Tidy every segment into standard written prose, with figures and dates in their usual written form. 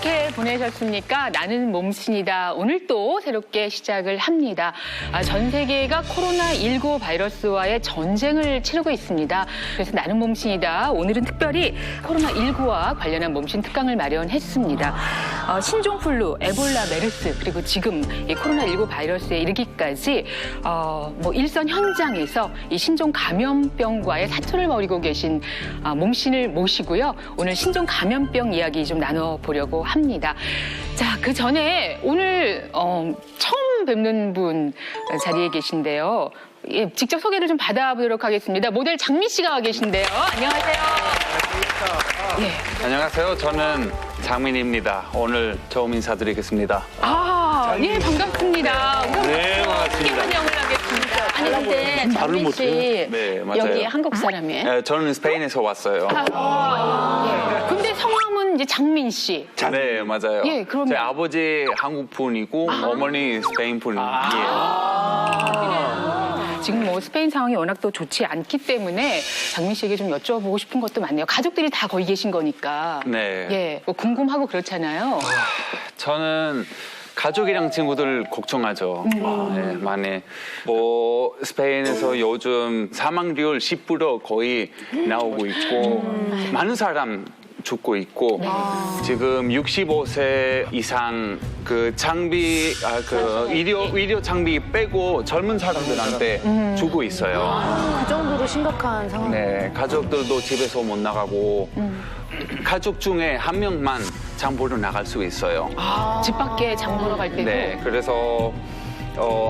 어떻게 보내셨습니까? 나는 몸신이다. 오늘 또 새롭게 시작을 합니다. 전 세계가 코로나19 바이러스와의 전쟁을 치르고 있습니다. 그래서 나는 몸신이다. 오늘은 특별히 코로나19와 관련한 몸신 특강을 마련했습니다. 신종플루, 에볼라, 메르스, 그리고 지금 이 코로나19 바이러스에 이르기까지 일선 현장에서 이 신종 감염병과의 사투를 벌이고 계신 몸신을 모시고요. 오늘 신종 감염병 이야기 좀 나눠보려고 합니다. 자, 그 전에 오늘 처음 뵙는 분 자리에 계신데요. 예, 직접 소개를 좀 받아보도록 하겠습니다. 모델 장미 씨가 계신데요. 안녕하세요. 예. 안녕하세요. 저는 장민입니다. 오늘 처음 인사드리겠습니다. 예, 반갑습니다. 네, 반갑습니다. 환영을 하겠습니다. 아니, 근데 장민 씨, 네, 맞아요. 여기 한국 사람이에요? 네, 저는 스페인에서 왔어요. 예. 근데 성함은 이제 장민 씨. 네, 맞아요. 예, 그러면 제 아버지 한국 분이고 어머니 스페인 분이에요. 지금 뭐 스페인 상황이 워낙 또 좋지 않기 때문에 장민 씨에게 좀 여쭤보고 싶은 것도 많네요. 가족들이 다 거기 계신 거니까. 네. 예, 뭐 궁금하고 그렇잖아요. 저는 가족이랑 친구들 걱정하죠. 네, 많이. 스페인에서 요즘 사망률 10% 거의 나오고 있고, 많은 사람 죽고 있고, 지금 65세 이상 그 장비, 의료 장비 빼고 젊은 사람들한테 주고 있어요. 그 정도로 심각한 상황. 네, 가족들도 집에서 못 나가고, 가족 중에 한 명만 장 보러 나갈 수 있어요. 집 밖에 장 보러 갈 때도. 네, 그래서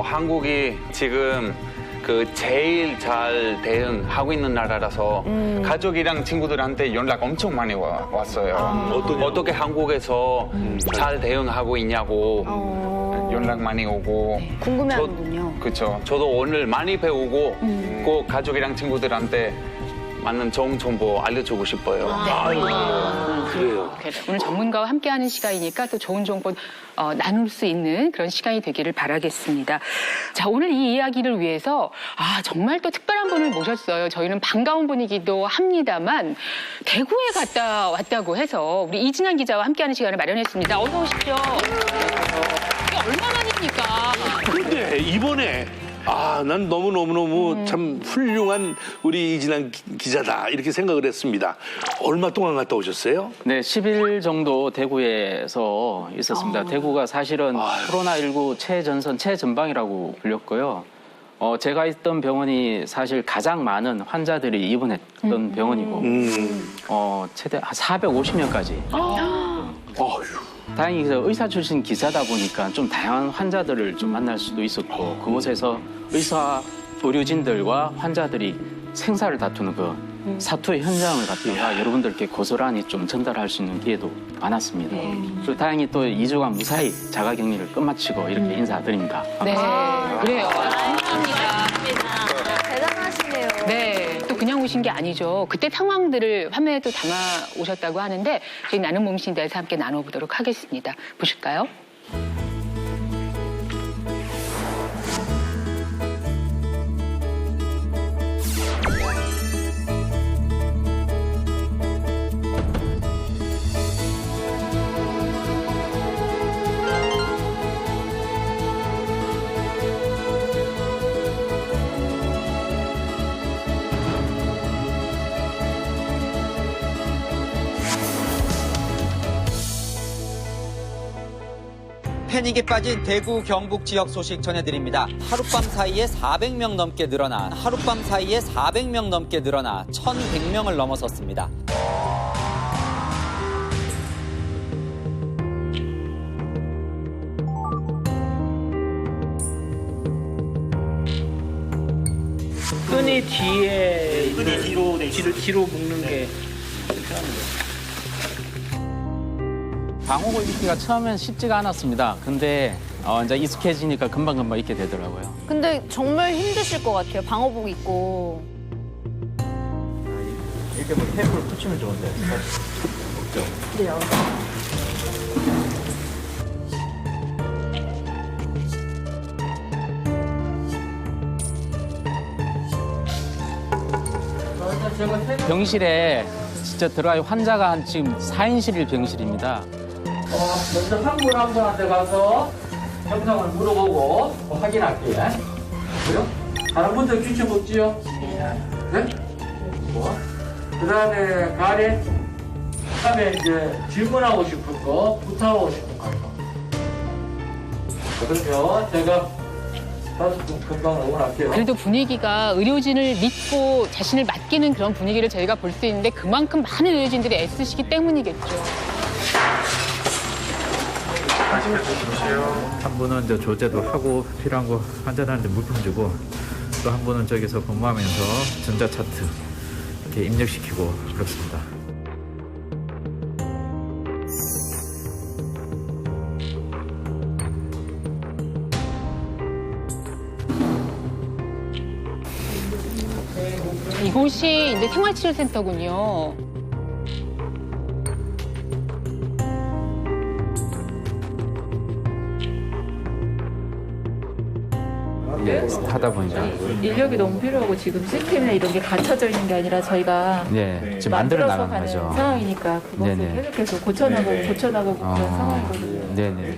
한국이 지금 그 제일 잘 대응하고 있는 나라라서 가족이랑 친구들한테 연락 엄청 많이 왔어요. 어떻게 한국에서 잘 대응하고 있냐고 연락 많이 오고. 궁금해하는군요. 그렇죠. 저도 오늘 많이 배우고 꼭 가족이랑 친구들한테 많은 좋은 정보 알려주고 싶어요. 그래요. 오늘 전문가와 함께하는 시간이니까 또 좋은 정보 나눌 수 있는 그런 시간이 되기를 바라겠습니다. 자, 오늘 이 이야기를 위해서 정말 또 특별한 분을 모셨어요. 저희는 반가운 분이기도 합니다만 대구에 갔다 왔다고 해서 우리 이진환 기자와 함께하는 시간을 마련했습니다. 어서 오십시오. 이게 얼마만입니까? 근데 이번에 난 너무너무 참 훌륭한 우리 이진환 기자다 이렇게 생각을 했습니다. 얼마 동안 갔다 오셨어요? 네, 10일 정도 대구에서 있었습니다. 대구가 사실은 코로나19 최전선, 최전방이라고 불렸고요. 제가 있던 병원이 사실 가장 많은 환자들이 입원했던 병원이고, 최대 한 450명까지. 다행히 의사 출신 기자다 보니까 좀 다양한 환자들을 좀 만날 수도 있었고, 그곳에서 의사, 의료진들과 환자들이 생사를 다투는 그 사투의 현장을 갖다가 여러분들께 고스란히 좀 전달할 수 있는 기회도 많았습니다. 그리고 다행히 또 2주간 무사히 자가격리를 끝마치고 이렇게 인사드립니다. 네, 그래요. 감사합니다. 대단하시네요. 네, 또 그냥 오신 게 아니죠. 그때 상황들을 화면에 또 담아 오셨다고 하는데 저희 나는 몸신다에서 함께 나눠보도록 하겠습니다. 보실까요? 패닉에 빠진 대구 경북 지역 소식 전해드립니다. 하룻밤 사이에 400명 넘게 늘어나 1,100명을 넘어섰습니다. 끈이 뒤로 묶는 게 괜찮은데. 방호구 입기가 처음엔 쉽지가 않았습니다. 근데 이제 익숙해지니까 금방금방 입게 되더라고요. 근데 정말 힘드실 것 같아요. 방호복 입고. 이렇게 뭐 테이프를 붙이면 좋은데. 없죠? 그래요. 병실에 진짜 들어가 환자가 한 지금 4인실 병실입니다. 먼저 한 분 한 분한테 가서 정상을 물어보고 확인할게요. 그래요? 다른 분들 귀청 없지요? 네? 뭐? 그 다음에 가래? 그 다음에 이제 질문하고 싶은 거, 부탁하고 싶은 거. 그러면 제가 다섯 분 금방 응원할게요. 그래도 분위기가 의료진을 믿고 자신을 맡기는 그런 분위기를 저희가 볼 수 있는데 그만큼 많은 의료진들이 애쓰시기 때문이겠죠. 한 분은 이제 조제도 하고 필요한 거 환자들한테 물품 주고 또 한 분은 저기서 근무하면서 전자차트 이렇게 입력시키고 그렇습니다. 이곳이 이제 생활치료센터군요. 하다 보니까 인력이 너무 필요하고 지금 시스템이나 이런 게 갖춰져 있는 게 아니라 저희가 네, 지금 만들어 만들어서 나가는 가는 거죠. 상황이니까 그것을 네네. 계속해서 고쳐나가고 그런 상황이거든요. 네네.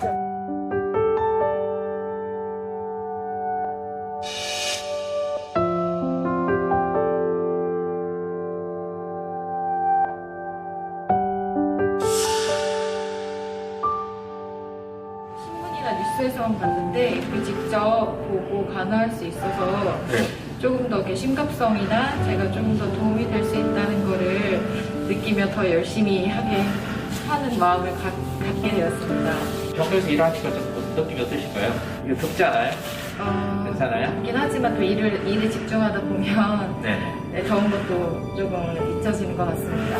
신문이나 뉴스에서만 봤는데 이렇게 직접 보고 간호할 수 있어서 조금 더 심각성이나 제가 좀 더 도움이 될 수 있다는 거를 느끼며 더 열심히 하는 마음을 갖게 되었습니다. 병동에서 일하니까 좀 느낌이 어떠실까요? 이게 덥지 않아요? 괜찮아요? 덥긴 하지만 또 일에 집중하다 보면 네네. 더운 것도 조금 잊혀지는 것 같습니다.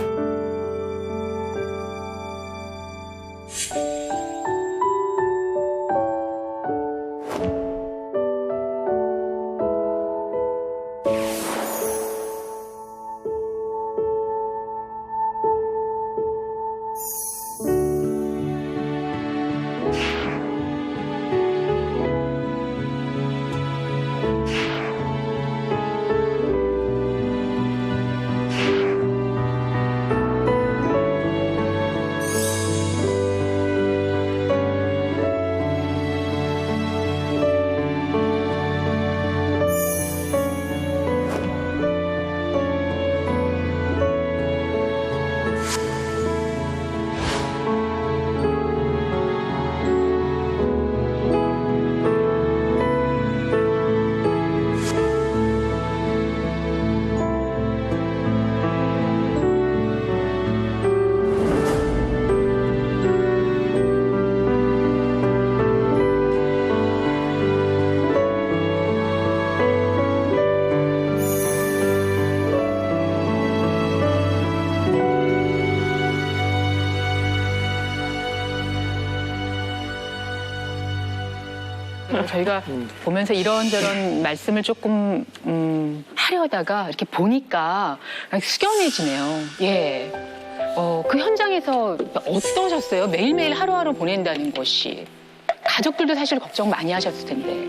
저희가 보면서 이런저런 말씀을 조금 하려다가 이렇게 보니까 숙연해지네요. 예. 그 현장에서 어떠셨어요? 매일매일 하루하루 보낸다는 것이. 가족들도 사실 걱정 많이 하셨을 텐데.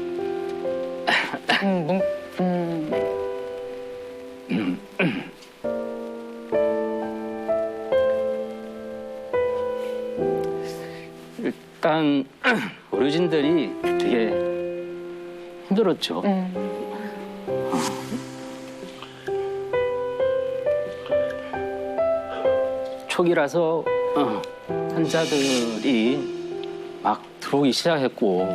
일단 의료진들이 되게 힘들었죠. 초기라서 환자들이 막 들어오기 시작했고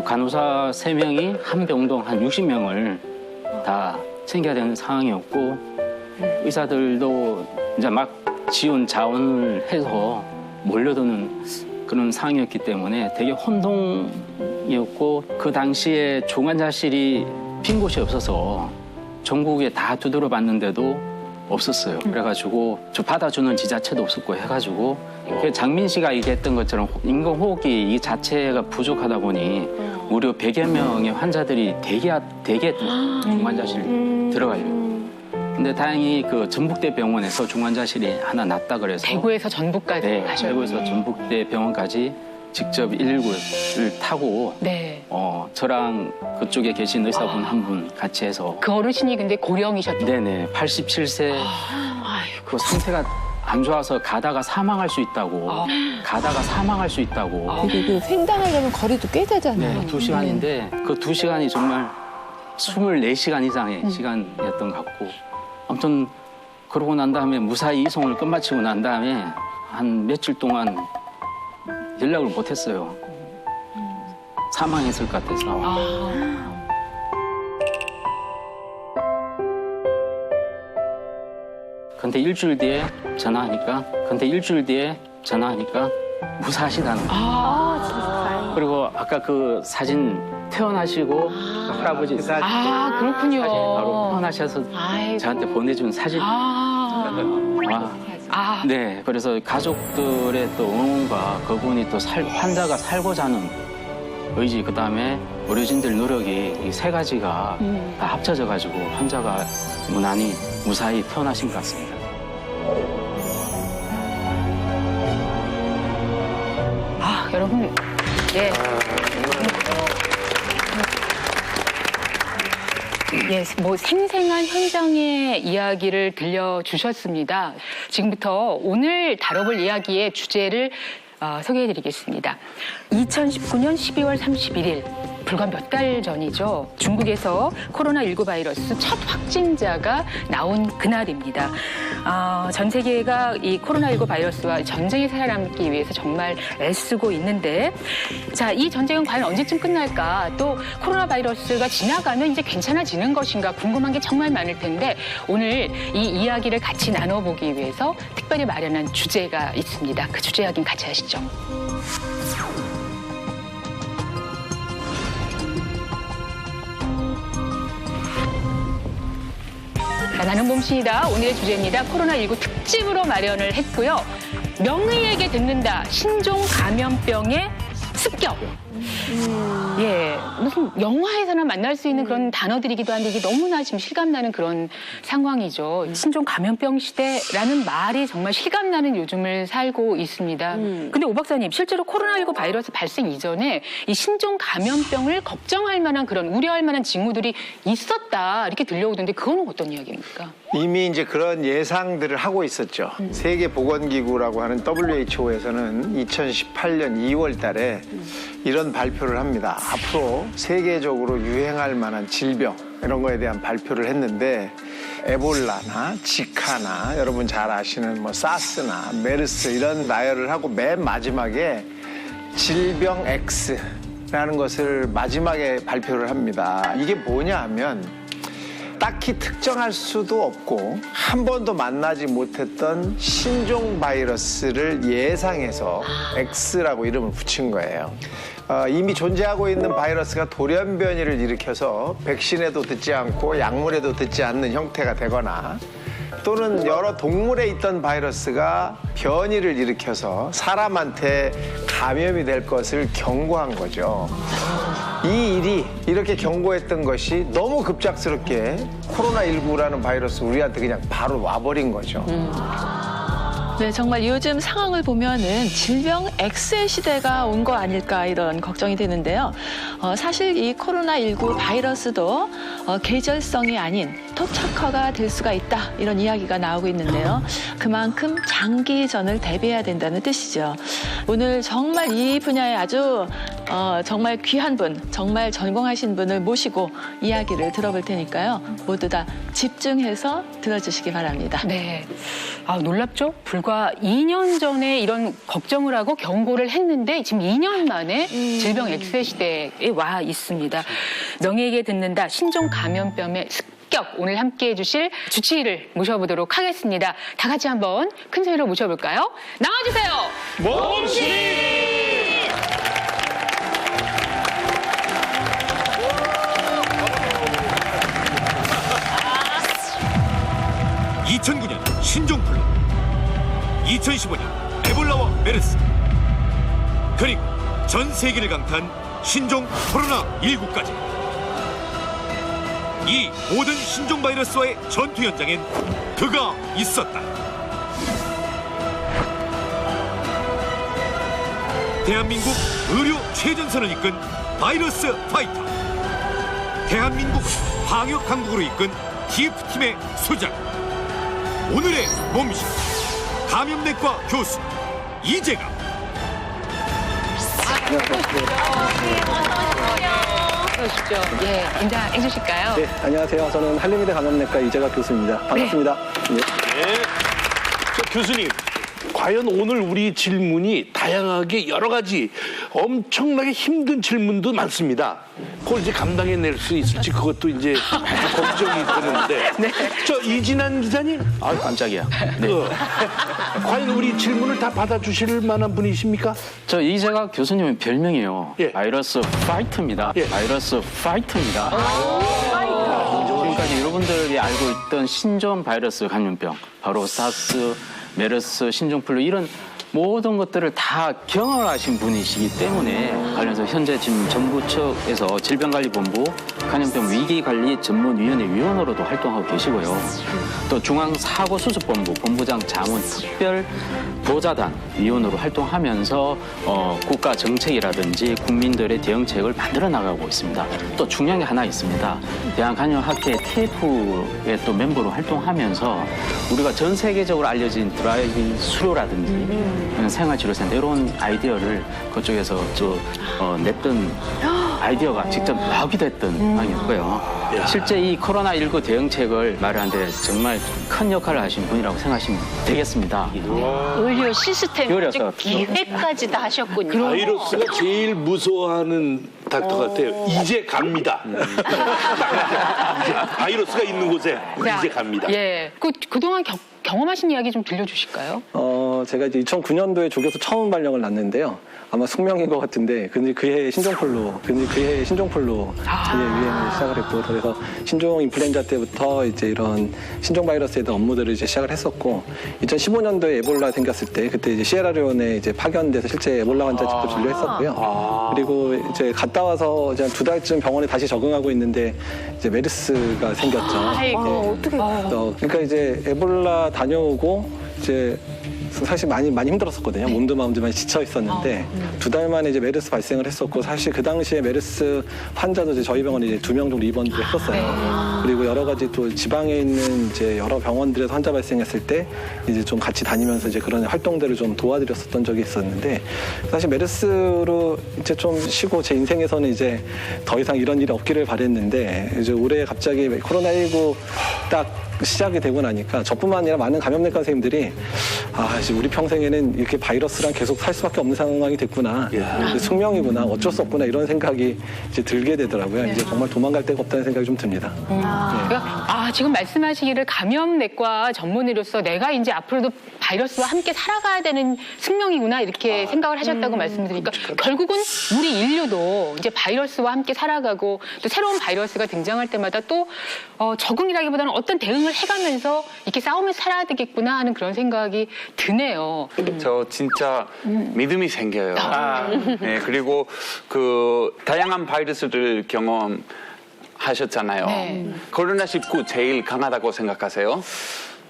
간호사 3명이 한 병동 한 60명을 다 챙겨야 되는 상황이었고 의사들도 이제 막 지원 자원을 해서 몰려드는 그런 상황이었기 때문에 되게 혼동이었고 그 당시에 중환자실이 빈 곳이 없어서 전국에 다 두드려 봤는데도 없었어요. 그래가지고 저 받아주는 지자체도 없었고 해가지고 장민 씨가 얘기했던 것처럼 인공호흡기 이 자체가 부족하다 보니 무려 100여 명의 환자들이 대개 중환자실 들어가요. 근데 다행히 그 전북대 병원에서 중환자실이 하나 났다 그래서 대구에서 전북까지 네, 가셨네요. 대구에서 전북대 병원까지 직접 119를 타고 네. 저랑 그쪽에 계신 의사분 한 분 같이 해서 그 어르신이 근데 고령이셨죠? 네네 87세 그 상태가 안 좋아서 가다가 사망할 수 있다고. 가다가 사망할 수 있다고. 그리고 횡단하려면 거리도 꽤 되잖아요. 네, 2시간인데 그 2시간이 정말 24시간 이상의 시간이었던 것 같고 아무튼 그러고 난 다음에 무사히 이송을 끝마치고 난 다음에 한 며칠 동안 연락을 못했어요. 사망했을 것 같아서. 근데 일주일 뒤에 전화하니까 무사하시다는 거예요. 그리고 아까 그 사진 퇴원하시고 할아버지 사진 그렇군요. 바로 퇴원하셔서 아이고. 저한테 보내준 사진. 네, 그래서 가족들의 또 응원과 그분이 또 환자가 살고자 하는 의지, 그 다음에 의료진들 노력이 이 세 가지가 다 합쳐져가지고 환자가 무난히 무사히 퇴원하신 것 같습니다. 여러분, 네. 예, 뭐 생생한 현장의 이야기를 들려주셨습니다. 지금부터 오늘 다뤄볼 이야기의 주제를 소개해드리겠습니다. 2019년 12월 31일, 불과 몇 달 전이죠. 중국에서 코로나19 바이러스 첫 확진자가 나온 그날입니다. 전 세계가 이 코로나19 바이러스와 전쟁에 살아남기 위해서 정말 애쓰고 있는데, 자, 이 전쟁은 과연 언제쯤 끝날까? 또 코로나 바이러스가 지나가면 이제 괜찮아지는 것인가? 궁금한 게 정말 많을 텐데, 오늘 이 이야기를 같이 나눠보기 위해서 특별히 마련한 주제가 있습니다. 그 주제 이야기는 같이 하시죠. 나는 몸신이다. 오늘의 주제입니다. 코로나19 특집으로 마련을 했고요. 명의에게 듣는다. 신종 감염병의 습격. 예, 무슨 영화에서나 만날 수 있는 그런 단어들이기도 한데 이게 너무나 지금 실감나는 그런 상황이죠. 신종 감염병 시대라는 말이 정말 실감나는 요즘을 살고 있습니다. 근데 오 박사님, 실제로 코로나19 바이러스 발생 이전에 이 신종 감염병을 걱정할 만한 그런 우려할 만한 징후들이 있었다 이렇게 들려오던데 그건 어떤 이야기입니까? 이미 이제 그런 예상들을 하고 있었죠. 세계보건기구라고 하는 WHO에서는 2018년 2월 달에 이런 발표를 합니다. 앞으로 세계적으로 유행할 만한 질병 이런 거에 대한 발표를 했는데 에볼라나 지카나 여러분 잘 아시는 뭐 사스나 메르스 이런 나열을 하고 맨 마지막에 질병 X라는 것을 마지막에 발표를 합니다. 이게 뭐냐 하면 딱히 특정할 수도 없고 한 번도 만나지 못했던 신종 바이러스를 예상해서 X라고 이름을 붙인 거예요. 이미 존재하고 있는 바이러스가 돌연변이를 일으켜서 백신에도 듣지 않고 약물에도 듣지 않는 형태가 되거나 또는 여러 동물에 있던 바이러스가 변이를 일으켜서 사람한테 감염이 될 것을 경고한 거죠. 이 일이 이렇게 경고했던 것이 너무 급작스럽게 코로나19라는 바이러스 우리한테 그냥 바로 와버린 거죠. 네, 정말 요즘 상황을 보면은 질병 X의 시대가 온 거 아닐까 이런 걱정이 되는데요. 사실 이 코로나19 바이러스도 계절성이 아닌 토착화가 될 수가 있다 이런 이야기가 나오고 있는데요. 그만큼 장기전을 대비해야 된다는 뜻이죠. 오늘 정말 이 분야에 아주 정말 귀한 분, 정말 전공하신 분을 모시고 이야기를 들어볼 테니까요. 모두 다 집중해서 들어주시기 바랍니다. 네. 놀랍죠? 불과 2년 전에 이런 걱정을 하고 경고를 했는데 지금 2년 만에 질병 X의 시대에 와 있습니다. 명예에게 듣는다. 신종 감염병의 습격. 오늘 함께해 주실 주치의를 모셔보도록 하겠습니다. 다 같이 한번 큰 소리로 모셔볼까요? 나와주세요. 몸신이! 2009년 신종플루, 2015년 에볼라와 메르스, 그리고 전 세계를 강타한 신종 코로나19까지 이 모든 신종 바이러스와의 전투 현장엔 그가 있었다. 대한민국 의료 최전선을 이끈 바이러스 파이터, 대한민국을 방역 강국으로 이끈 기프팀의 수장, 오늘의 몸신 감염내과 교수 이재갑. 그러시죠. 예, 인사해 주실까요? 네, 안녕하세요. 저는 한림의대 감염내과 이재갑 교수입니다. 반갑습니다. 네. 저 교수님, 과연 오늘 우리 질문이 다양하게 여러 가지 엄청나게 힘든 질문도 많습니다. 그걸 이제 감당해낼 수 있을지 그것도 이제 걱정이 되는데. 저 이진한 기자님? 아, 깜짝이야. 과연 우리 질문을 다 받아주실 만한 분이십니까? 저 이재갑 교수님의 별명이에요. 예. 바이러스 파이터입니다. 예. 바이러스 파이터입니다. 지금까지 여러분들이 알고 있던 신종 바이러스 감염병, 바로 사스, 메르스, 신종플루 이런 모든 것들을 다 경험하신 분이시기 때문에 관련해서 현재 지금 정부 측에서 질병관리본부 감염병 위기관리 전문위원회 위원으로도 활동하고 계시고요. 또 중앙사고수습본부 본부장 자문 특별보좌단 위원으로 활동하면서 국가 정책이라든지 국민들의 대응책을 만들어 나가고 있습니다. 또 중요한 게 하나 있습니다. 대한간염학회 TF의 또 멤버로 활동하면서 우리가 전 세계적으로 알려진 드라이빙 수료라든지 생활치료센터 이런 아이디어를 그쪽에서 냈던 아이디어가 직접 나오기도 했던 상황이었고요. 실제 이 코로나19 대응책을 마련하는데 정말 큰 역할을 하신 분이라고 생각하시면 되겠습니다. 의료 시스템 그래서 기획까지 다 하셨군요. 바이러스가 제일 무서워하는 닥터 같아요. 이제 갑니다. 이제 바이러스가 있는 곳에 이제 갑니다. 예, 그동안 경험하신 이야기 좀 들려주실까요? 제가 이제 2009년도에 조교수 처음 발령을 났는데요. 아마 숙명인 것 같은데, 근데 그해 신종플루 유행을 시작을 했고, 그래서 신종 인플루엔자 때부터 이제 이런 신종 바이러스에 대한 업무들을 이제 시작을 했었고, 2015년도에 에볼라 생겼을 때, 그때 이제 시에라리온에 이제 파견돼서 실제 에볼라 환자 직접 진료했었고요. 그리고 이제 갔다 와서 이제 2달쯤 병원에 다시 적응하고 있는데, 이제 메르스가 생겼죠. 어떻게. 그러니까 이제 에볼라 다녀오고, 이제 사실 많이 힘들었었거든요. 몸도 마음도 많이 지쳐 있었는데 2달 만에 이제 메르스 발생을 했었고, 사실 그 당시에 메르스 환자도 이제 저희 병원에 이제 2명 정도 입원을 했었어요. 그리고 여러 가지 또 지방에 있는 이제 여러 병원들에서 환자 발생했을 때 이제 좀 같이 다니면서 이제 그런 활동들을 좀 도와드렸었던 적이 있었는데, 사실 메르스로 이제 좀 쉬고 제 인생에서는 이제 더 이상 이런 일이 없기를 바랬는데, 이제 올해 갑자기 코로나19 딱 시작이 되고 나니까 저뿐만 아니라 많은 감염내과 선생님들이 이제 우리 평생에는 이렇게 바이러스랑 계속 살 수밖에 없는 상황이 됐구나. 숙명이구나. 어쩔 수 없구나. 이런 생각이 이제 들게 되더라고요. 이제 정말 도망갈 데가 없다는 생각이 좀 듭니다. 지금 말씀하시기를 감염내과 전문의로서 내가 이제 앞으로도 바이러스와 함께 살아가야 되는 숙명이구나 이렇게 생각을 하셨다고 말씀드리니까 결국은 우리 인류도 이제 바이러스와 함께 살아가고 또 새로운 바이러스가 등장할 때마다 또 적응이라기보다는 어떤 대응을 해가면서 이렇게 싸우면서 살아야 되겠구나 하는 그런 생각이 드네요. 저 진짜 믿음이 생겨요. 네, 그리고 다양한 바이러스를 경험하셨잖아요. 코로나19 제일 강하다고 생각하세요?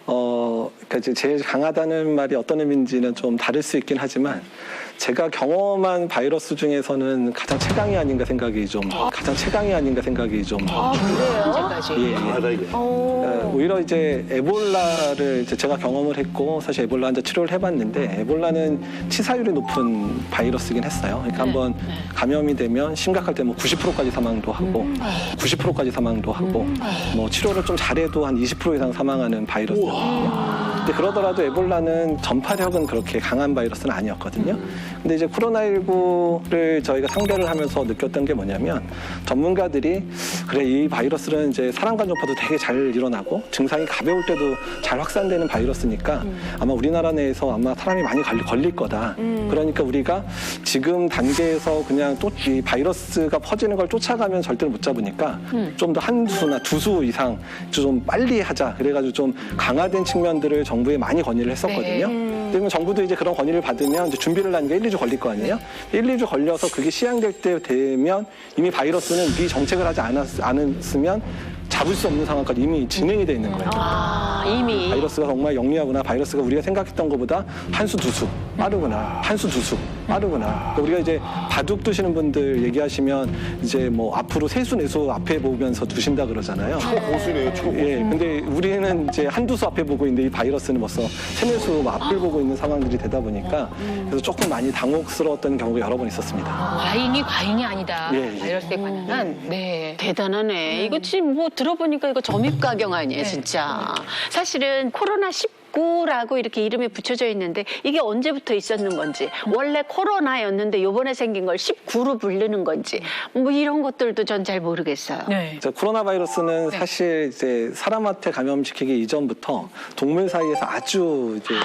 그러니까 이제 제일 강하다는 말이 어떤 의미인지는 좀 다를 수 있긴 하지만, 제가 경험한 바이러스 중에서는 가장 최강이 아닌가 생각이 좀. 그래요? 언제까지? 오히려 이제 에볼라를 제가 경험을 했고, 사실 에볼라 환자 치료를 해봤는데, 에볼라는 치사율이 높은 바이러스긴 했어요. 그러니까 한번 감염이 되면 심각할 때 뭐 90%까지 사망도 하고, 90%까지 사망도 하고, 뭐 치료를 좀 잘해도 한 20% 이상 사망하는 바이러스거든요. 근데 그러더라도 에볼라는 전파력은 그렇게 강한 바이러스는 아니었거든요. 근데 이제 코로나19를 저희가 상대를 하면서 느꼈던 게 뭐냐면, 전문가들이 그래, 이 바이러스는 이제 사람 간 전파도 되게 잘 일어나고 증상이 가벼울 때도 잘 확산되는 바이러스니까 아마 우리나라 내에서 아마 사람이 많이 걸릴 거다. 그러니까 우리가 지금 단계에서 그냥 또 이 바이러스가 퍼지는 걸 쫓아가면 절대로 못 잡으니까 좀 더 한 수나 2수 이상 좀 빨리 하자. 그래가지고 좀 강화된 측면들을 정부에 많이 건의를 했었거든요. 그러면 정부도 이제 그런 건의를 받으면 이제 준비를 하는 게 1, 2주 걸릴 거 아니에요? 1, 2주 걸려서 그게 시행될 때 되면 이미 바이러스는 이 정책을 하지 않았으면 잡을 수 없는 상황까지 이미 진행이 돼 있는 거예요. 이미. 바이러스가 정말 영리하구나. 바이러스가 우리가 생각했던 것보다 한 수 두 수 빠르구나. 한 수 두 수 빠르구나. 그러니까 우리가 이제 바둑 두시는 분들 얘기하시면 이제 뭐 앞으로 세 수 네 수 앞에 보면서 두신다 그러잖아요. 초고수네요, 초고수. 예, 근데 우리는 이제 한두 수 앞에 보고 있는데 이 바이러스는 벌써 세네 수 앞을 보고 있는 상황들이 되다 보니까 그래서 조금 많이 당혹스러웠던 경우가 여러 번 있었습니다. 과잉이 아니다. 예, 예. 바이러스에 관한. 네. 대단하네. 이거 지금 뭐 들어보니까 이거 점입가경 아니에요, 진짜. 사실은 코로나19라고 이렇게 이름이 붙여져 있는데 이게 언제부터 있었는 건지, 원래 코로나였는데 요번에 생긴 걸 19로 부르는 건지, 뭐 이런 것들도 전 잘 모르겠어요. 네. 코로나 바이러스는 사실 이제 사람한테 감염시키기 이전부터 동물 사이에서 아주 이제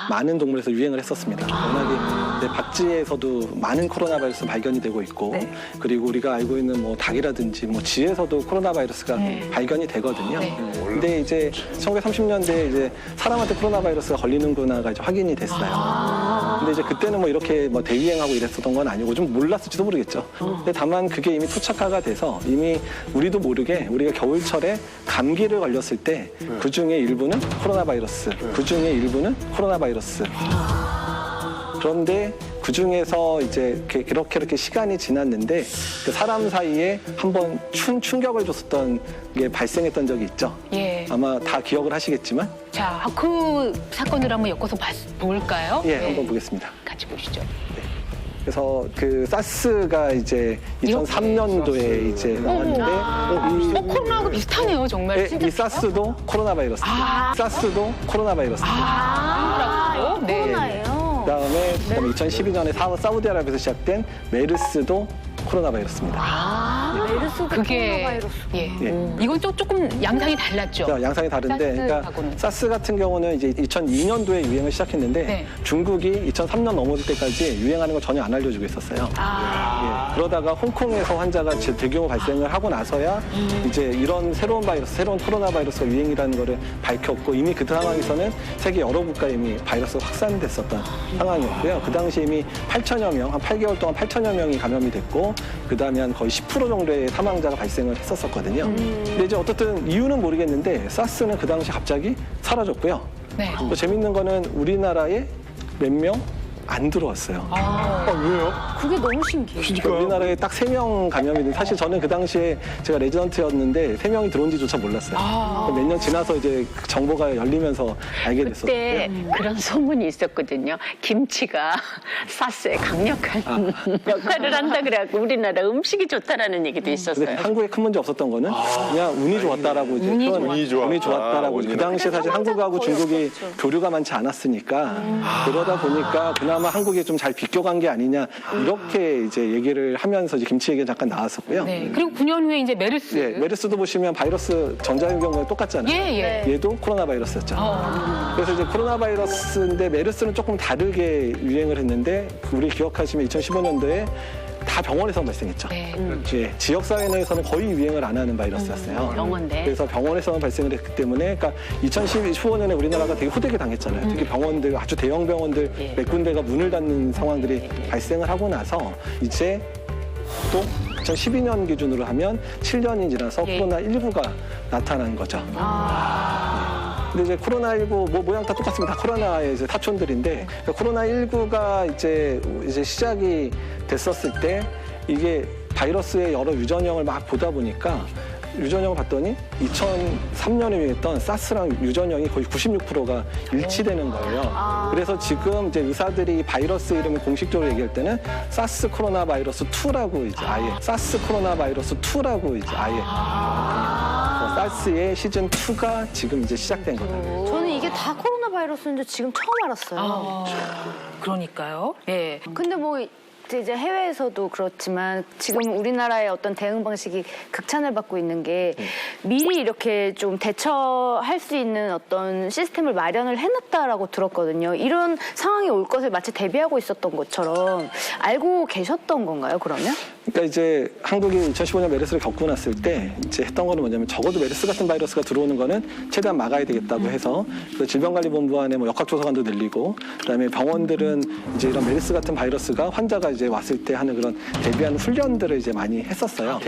많은 동물에서 유행을 했었습니다. 워낙에 이제 박쥐에서도 많은 코로나 바이러스 발견이 되고 있고, 그리고 우리가 알고 있는 뭐 닭이라든지 뭐 쥐에서도 코로나 바이러스가 발견이 되거든요. 근데 이제 1930년대에 이제 사람한테 코로나 바이러스가 걸리는구나가 이제 확인이 됐어요. 근데 이제 그때는 뭐 이렇게 뭐 대유행하고 이랬었던 건 아니고 좀 몰랐을지도 모르겠죠. 근데 다만 그게 이미 토착화가 돼서 이미 우리도 모르게 우리가 겨울철에 감기를 걸렸을 때 그 중에 일부는 코로나 바이러스, 그 중에 일부는 코로나 바이러스. 그런데 그 중에서 이제 이렇게 시간이 지났는데 그 사람 사이에 한번 충격을 줬었던 게 발생했던 적이 있죠. 예. 아마 다 기억을 하시겠지만. 자, 그 사건을 한번 엮어서 볼까요? 예, 한번 보겠습니다. 같이 보시죠. 그래서 그 사스가 이제 2003년도에 이제 나왔는데 코로나하고 비슷하네요, 정말. 이 사스도 코로나 바이러스. 사스도 코로나 바이러스. 네. 코로나예요. 그다음에 2012년에 사우디아라비아에서 시작된 메르스도 코로나 바이러스입니다. 메르스도 코로나 바이러스. 예. 이건 또 조금 양상이 달랐죠. 양상이 다른데, 그러니까 사스 같은 경우는 이제 2002년도에 유행을 시작했는데 중국이 2003년 넘어질 때까지 유행하는 걸 전혀 안 알려주고 있었어요. 예. 그러다가 홍콩에서 환자가 대규모 발생을 하고 나서야 이제 이런 새로운 바이러스, 새로운 코로나 바이러스가 유행이라는 거를 밝혔고, 이미 그 상황에서는 세계 여러 국가에 이미 바이러스가 확산됐었던 상황이었고요. 그 당시 이미 8천여 명, 한 8개월 동안 8천여 명이 감염이 됐고, 그 다음에 한 거의 10% 정도의 사망자가 발생을 했었거든요. 근데 이제 어떻든 이유는 모르겠는데 사스는 그 당시 갑자기 사라졌고요. 네. 또 재밌는 거는 우리나라에 몇 명 안 들어왔어요. 왜요? 그게 너무 신기해요. 우리나라에 딱 3명 감염이 된, 사실 저는 그 당시에 제가 레지던트였는데 3명이 들어온지조차 몰랐어요. 몇 년 지나서 이제 정보가 열리면서 알게 됐었어요. 그때 그런 소문이 있었거든요. 김치가 사스에 강력한 역할을 한다 그래갖고 우리나라 음식이 좋다라는 얘기도 있었어요. 근데 한국에 큰 문제 없었던 거는 그냥 운이 좋았다라고 이제 운이 좋았다라고 그 당시에 사실 한국하고 중국이 교류가 많지 않았으니까 그러다 보니까 그나마 한국이 좀 잘 비껴간 게 아니냐 이렇게 이제 얘기를 하면서 이제 김치 얘기가 잠깐 나왔었고요. 네. 그리고 9년 후에 이제 메르스. 예, 메르스도 보시면 바이러스 전자의 경우에 똑같잖아요. 예. 얘도 코로나 바이러스였죠. 그래서 이제 코로나 바이러스인데 메르스는 조금 다르게 유행을 했는데 우리 기억하시면 2015년도에 다 병원에서 발생했죠. 예, 지역사회 내에서는 거의 유행을 안 하는 바이러스였어요. 병원데. 그래서 병원에서만 발생을 했기 때문에, 그러니까 2015년에 우리나라가 되게 호되게 당했잖아요. 특히 병원들, 아주 대형 병원들 몇 군데가 문을 닫는 상황들이 발생을 하고 나서 이제 또 2012년 기준으로 하면 7년이 지나서 코로나19가 나타난 거죠. 근데 이제 코로나19 모양 다 똑같습니다. 다 코로나의 이제 사촌들인데, 코로나19가 이제 시작이 됐었을 때 이게 바이러스의 여러 유전형을 막 보다 보니까 유전형을 봤더니 2003년에 유행했던 사스랑 유전형이 거의 96%가 일치되는 거예요. 그래서 지금 이제 의사들이 바이러스 이름을 공식적으로 얘기할 때는 사스 코로나 바이러스 2라고 이제 아예 사스 코로나 바이러스 2라고 이제 아예 사스의 시즌 2가 지금 이제 시작된 거다. 저는 이게 다 코로나 바이러스인데 지금 처음 알았어요. 그러니까요. 예. 근데 뭐 이제 해외에서도 그렇지만 지금 우리나라의 어떤 대응 방식이 극찬을 받고 있는 게 미리 이렇게 좀 대처할 수 있는 어떤 시스템을 마련을 해놨다라고 들었거든요. 이런 상황이 올 것을 마치 대비하고 있었던 것처럼 알고 계셨던 건가요, 그러면? 그러니까 이제 한국이 2015년 메르스를 겪고 났을 때 이제 했던 거는 뭐냐면 적어도 메르스 같은 바이러스가 들어오는 거는 최대한 막아야 되겠다고 해서 그래서 질병관리본부 안에 뭐 역학조사관도 늘리고 그다음에 병원들은 이제 이런 메르스 같은 바이러스가 환자가 이제 왔을 때 하는 그런 대비하는 훈련들을 이제 많이 했었어요.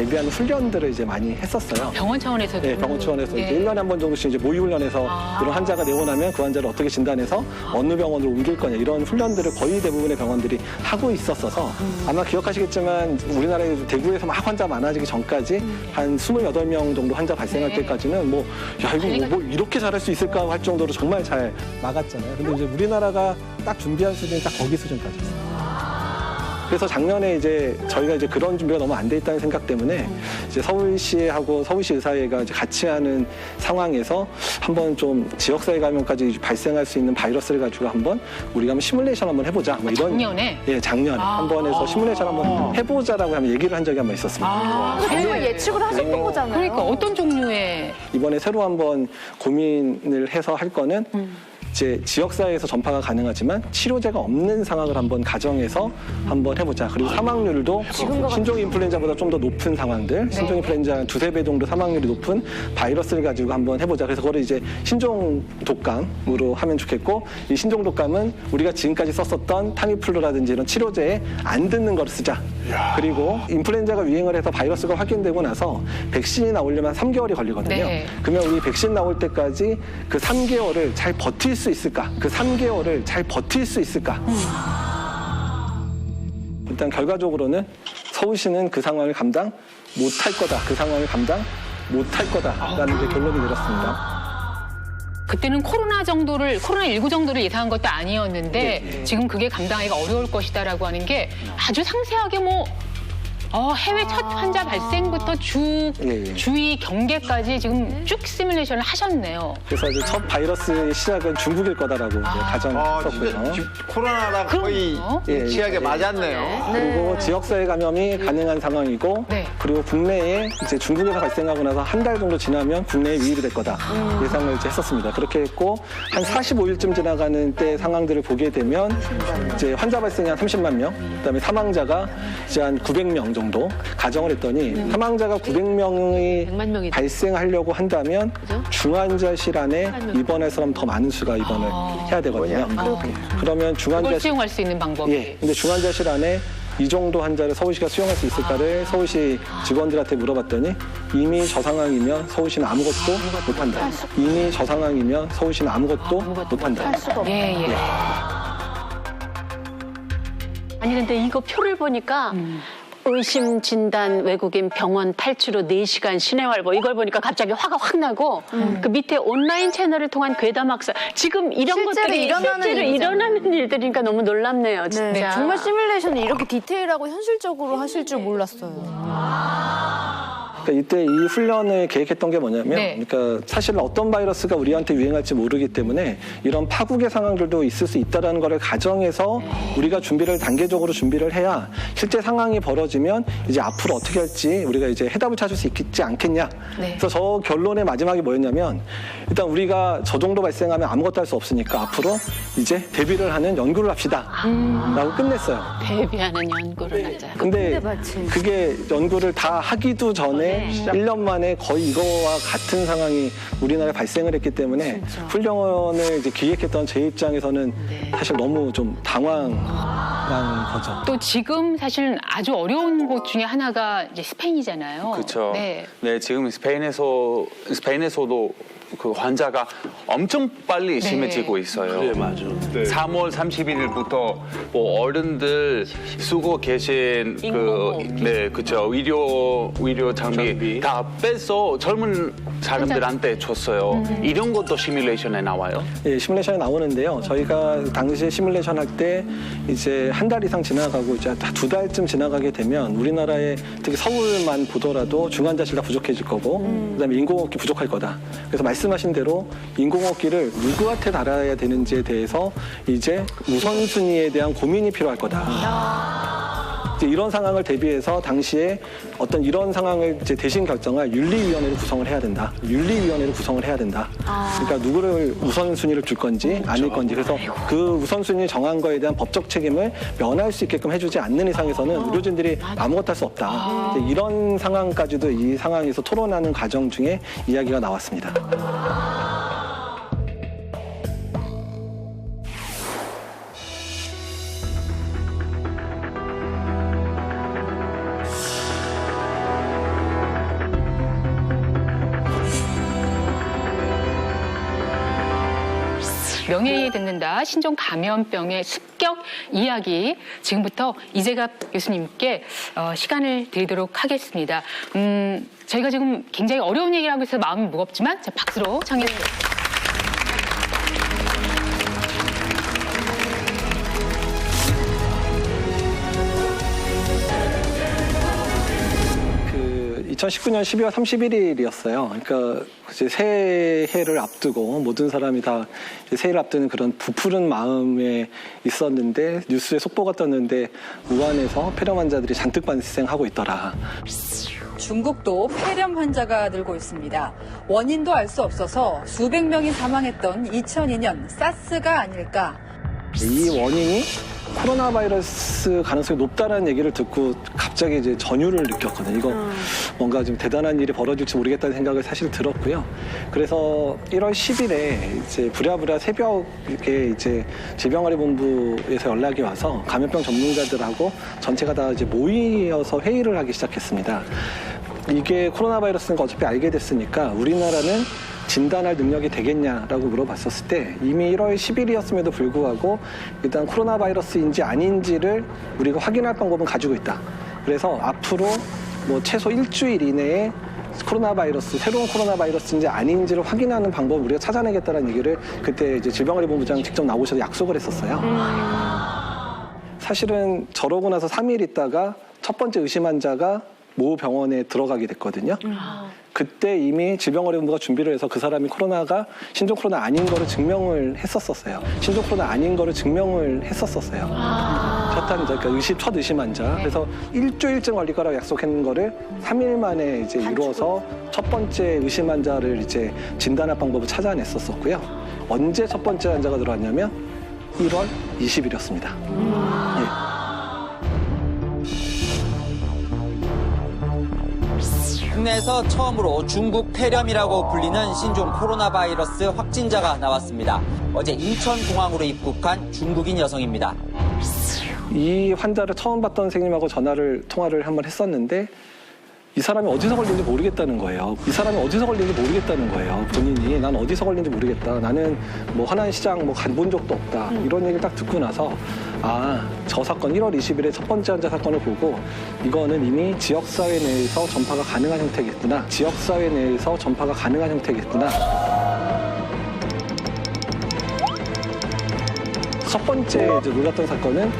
병원 차원에서도. 네, 병원 차원에서 네. 이제 1년에 한 번 정도씩 이제 모의 훈련해서 그런 환자가 내고 나면 그 환자를 어떻게 진단해서 어느 병원으로 옮길 거냐 이런 훈련들을 거의 대부분의 병원들이 하고 있었어서 아마 기억하시겠지만 우리나라에 대구에서 막 환자 많아지기 전까지 한 28명 정도 환자 발생할 네. 때까지는 뭐 야 이거 뭐 이렇게 잘할 수 있을까 할 정도로 정말 잘 막았잖아요. 근데 이제 우리나라가 딱 준비한 수준이 딱 거기 수준까지 있어요. 그래서 작년에 이제 저희가 이제 그런 준비가 너무 안 돼 있다는 생각 때문에 이제 서울시하고 서울시 의사회가 이제 같이 하는 상황에서 한번 좀 지역사회 감염까지 발생할 수 있는 바이러스를 가지고 한번 우리가 한번 시뮬레이션 한번 해보자. 뭐 이런 작년에? 예, 작년에 한번 해서 시뮬레이션 한번 해보자라고 한번 얘기를 한 적이 한번 있었습니다. 정말 예측을 하셨던 거잖아요. 그러니까 어떤 종류의 이번에 새로 한번 고민을 해서 할 거는 이제 지역사회에서 전파가 가능하지만 치료제가 없는 상황을 한번 가정해서 한번 해보자. 그리고 사망률도 신종 인플루엔자보다 좀 더 높은 상황들, 신종 인플루엔자 한 2~3배 정도 사망률이 높은 바이러스를 가지고 한번 해보자. 그래서 그거를 이제 신종 독감으로 하면 좋겠고, 이 신종 독감은 우리가 지금까지 썼었던 타미플루라든지 이런 치료제에 안 듣는 걸 쓰자. 그리고 인플루엔자가 유행을 해서 바이러스가 확인되고 나서 백신이 나오려면 3개월이 걸리거든요. 네. 그러면 우리 백신 나올 때까지 그 3개월을 잘 버틸 수 있을까? 일단 결과적으로는 서울시는 그 상황을 감당 못할 거다. 라는 이제 결론이 내렸습니다. 그때는 코로나19 정도를 예상한 것도 아니었는데 지금 그게 감당하기가 어려울 것이다라고 하는 게 아주 상세하게 해외 첫 환자 발생부터 주의 경계까지 지금 쭉 시뮬레이션을 하셨네요. 그래서 이제 첫 바이러스의 시작은 중국일 거다라고 이제 가정했었고요. 코로나랑 거의 예치하게 맞았네요. 그리고 지역사회 감염이 가능한 상황이고, 그리고 국내에 이제 중국에서 발생하고 나서 한 달 정도 지나면 국내에 유입이 될 거다 예상을 이제 했었습니다. 그렇게 했고 한 45일쯤 지나가는 때 상황들을 보게 되면 이제 환자 발생이 한 30만 명, 그다음에 사망자가 이제 한 900명 정도 가정을 했더니 사망자가 900명이 발생하려고 한다면 중환자실 안에 입원할 사람 더 많은 수가 입원을 해야 되거든요. 그러면 그걸 수용할 수 있는 방법이. 근데 중환자실 안에 이 정도 환자를 서울시가 수용할 수 있을까를 서울시 직원들한테 물어봤더니 이미 저 상황이면 서울시는 아무것도 못한다. 아니 근데 이거 표를 보니까 의심 진단 외국인 병원 탈출 후 4시간 신생활보 이걸 보니까 갑자기 화가 확 나고 그 밑에 온라인 채널을 통한 괴담 학살 지금 이런 것들이 실제로 일어나는 일들이니까 너무 놀랍네요. 진짜. 네, 정말 시뮬레이션을 이렇게 디테일하고 현실적으로 하실 줄 몰랐어요. 그러니까 이때 이 훈련을 계획했던 게 뭐냐면, 그러니까 사실 어떤 바이러스가 우리한테 유행할지 모르기 때문에 이런 파국의 상황들도 있을 수 있다는 거를 가정해서 우리가 단계적으로 준비를 해야 실제 상황이 벌어지면 이제 앞으로 어떻게 할지 우리가 이제 해답을 찾을 수 있지 않겠냐. 그래서 저 결론의 마지막이 뭐였냐면, 일단 우리가 저 정도 발생하면 아무것도 할 수 없으니까 앞으로 이제 대비를 하는 연구를 합시다. 라고 끝냈어요. 대비하는 연구를 하자. 근데 그게 연구를 다 하기도 전에 1년 만에 거의 이거와 같은 상황이 우리나라에 발생을 했기 때문에 훈련을 이제 기획했던 제 입장에서는 사실 너무 좀 당황한 거죠. 또 지금 사실 아주 어려운 곳 중에 하나가 이제 스페인이잖아요. 그렇죠. 네, 지금 스페인에서도 그 환자가 엄청 빨리 심해지고 있어요. 그래, 맞아. 3월 31일부터 뭐 어른들 쓰고 계신 그렇죠. 의료 장비 다 빼서 젊은 사람들한테 줬어요. 이런 것도 시뮬레이션에 나와요? 예, 시뮬레이션에 나오는데요. 저희가 당시에 시뮬레이션 할 때 이제 한 달 이상 지나가고 이제 2달쯤 지나가게 되면 우리나라에 특히 서울만 보더라도 중환자실 다 부족해질 거고 그다음에 인공호흡기 부족할 거다. 그래서 말씀하신 대로 인공호흡기를 누구한테 달아야 되는지에 대해서 이제 우선순위에 대한 고민이 필요할 거다. 이제 이런 상황을 대비해서 당시에 어떤 이런 상황을 이제 대신 결정할 윤리위원회를 구성을 해야 된다. 윤리위원회를 구성을 해야 된다. 그러니까 누구를 우선순위를 줄 건지 아닐 건지. 그래서 그 우선순위 정한 거에 대한 법적 책임을 면할 수 있게끔 해주지 않는 이상에서는 의료진들이 아무것도 할 수 없다. 이제 이런 상황까지도 이 상황에서 토론하는 과정 중에 이야기가 나왔습니다. 명예에 듣는다 신종 감염병의 습격 이야기 지금부터 이재갑 교수님께 시간을 드리도록 하겠습니다. 저희가 지금 굉장히 어려운 얘기를 하고 있어서 마음이 무겁지만 자, 박수로 청해 주세요. 그 2019년 12월 31일이었어요. 그러니까 이제 새해를 앞두고 모든 사람이 다 이제 새해를 앞두는 그런 부푸른 마음에 있었는데 뉴스에 속보가 떴는데 우한에서 폐렴 환자들이 잔뜩 발생하고 있더라. 중국도 폐렴 환자가 늘고 있습니다. 원인도 알 수 없어서 수백 명이 사망했던 2002년 사스가 아닐까. 이 원인이 코로나 바이러스 가능성이 높다라는 얘기를 듣고 갑자기 이제 전율을 느꼈거든요. 이거 뭔가 좀 대단한 일이 벌어질지 모르겠다는 생각을 사실 들었고요. 그래서 1월 10일에 이제 부랴부랴 새벽에 이제 질병관리본부에서 연락이 와서 감염병 전문가들하고 전체가 다 이제 모이어서 회의를 하기 시작했습니다. 이게 코로나 바이러스인 거 어차피 알게 됐으니까 우리나라는 진단할 능력이 되겠냐라고 물어봤었을 때 이미 1월 10일이었음에도 불구하고 일단 코로나 바이러스인지 아닌지를 우리가 확인할 방법은 가지고 있다. 그래서 앞으로 뭐 최소 일주일 이내에 코로나 바이러스, 새로운 코로나 바이러스인지 아닌지를 확인하는 방법을 우리가 찾아내겠다는 얘기를 그때 이제 질병관리본부장 직접 나오셔서 약속을 했었어요. 사실은 저러고 나서 3일 있다가 첫 번째 의심 환자가 모 병원에 들어가게 됐거든요. 그때 이미 질병관리본부가 준비를 해서 그 사람이 코로나가 신종 코로나 아닌 거를 증명을 했었어요. 신종 코로나 아닌 거를 증명을 했었어요. 첫 환자, 그러니까 첫 의심 환자. 그래서 일주일쯤 걸릴 거라고 약속한 거를 3일 만에 이제 이루어서 첫 번째 의심 환자를 이제 진단할 방법을 찾아냈었고요. 언제 첫 번째 환자가 들어왔냐면 1월 20일이었습니다. 예. 국내에서 처음으로 중국 폐렴이라고 불리는 신종 코로나 바이러스 확진자가 나왔습니다. 어제 인천공항으로 입국한 중국인 여성입니다. 이 환자를 처음 봤던 선생님하고 통화를 한번 했었는데 이 사람이 어디서 걸린지 모르겠다는 거예요. 이 사람이 어디서 걸린지 모르겠다는 거예요. 본인이 난 어디서 걸린지 모르겠다. 나는 뭐 하남시장 뭐 간 본 적도 없다. 이런 얘기를 딱 듣고 나서 저 사건 1월 20일에 첫 번째 환자 사건을 보고 이거는 이미 지역사회 내에서 전파가 가능한 형태겠구나. 지역사회 내에서 전파가 가능한 형태겠구나. 첫 번째 이제 놀랐던 사건은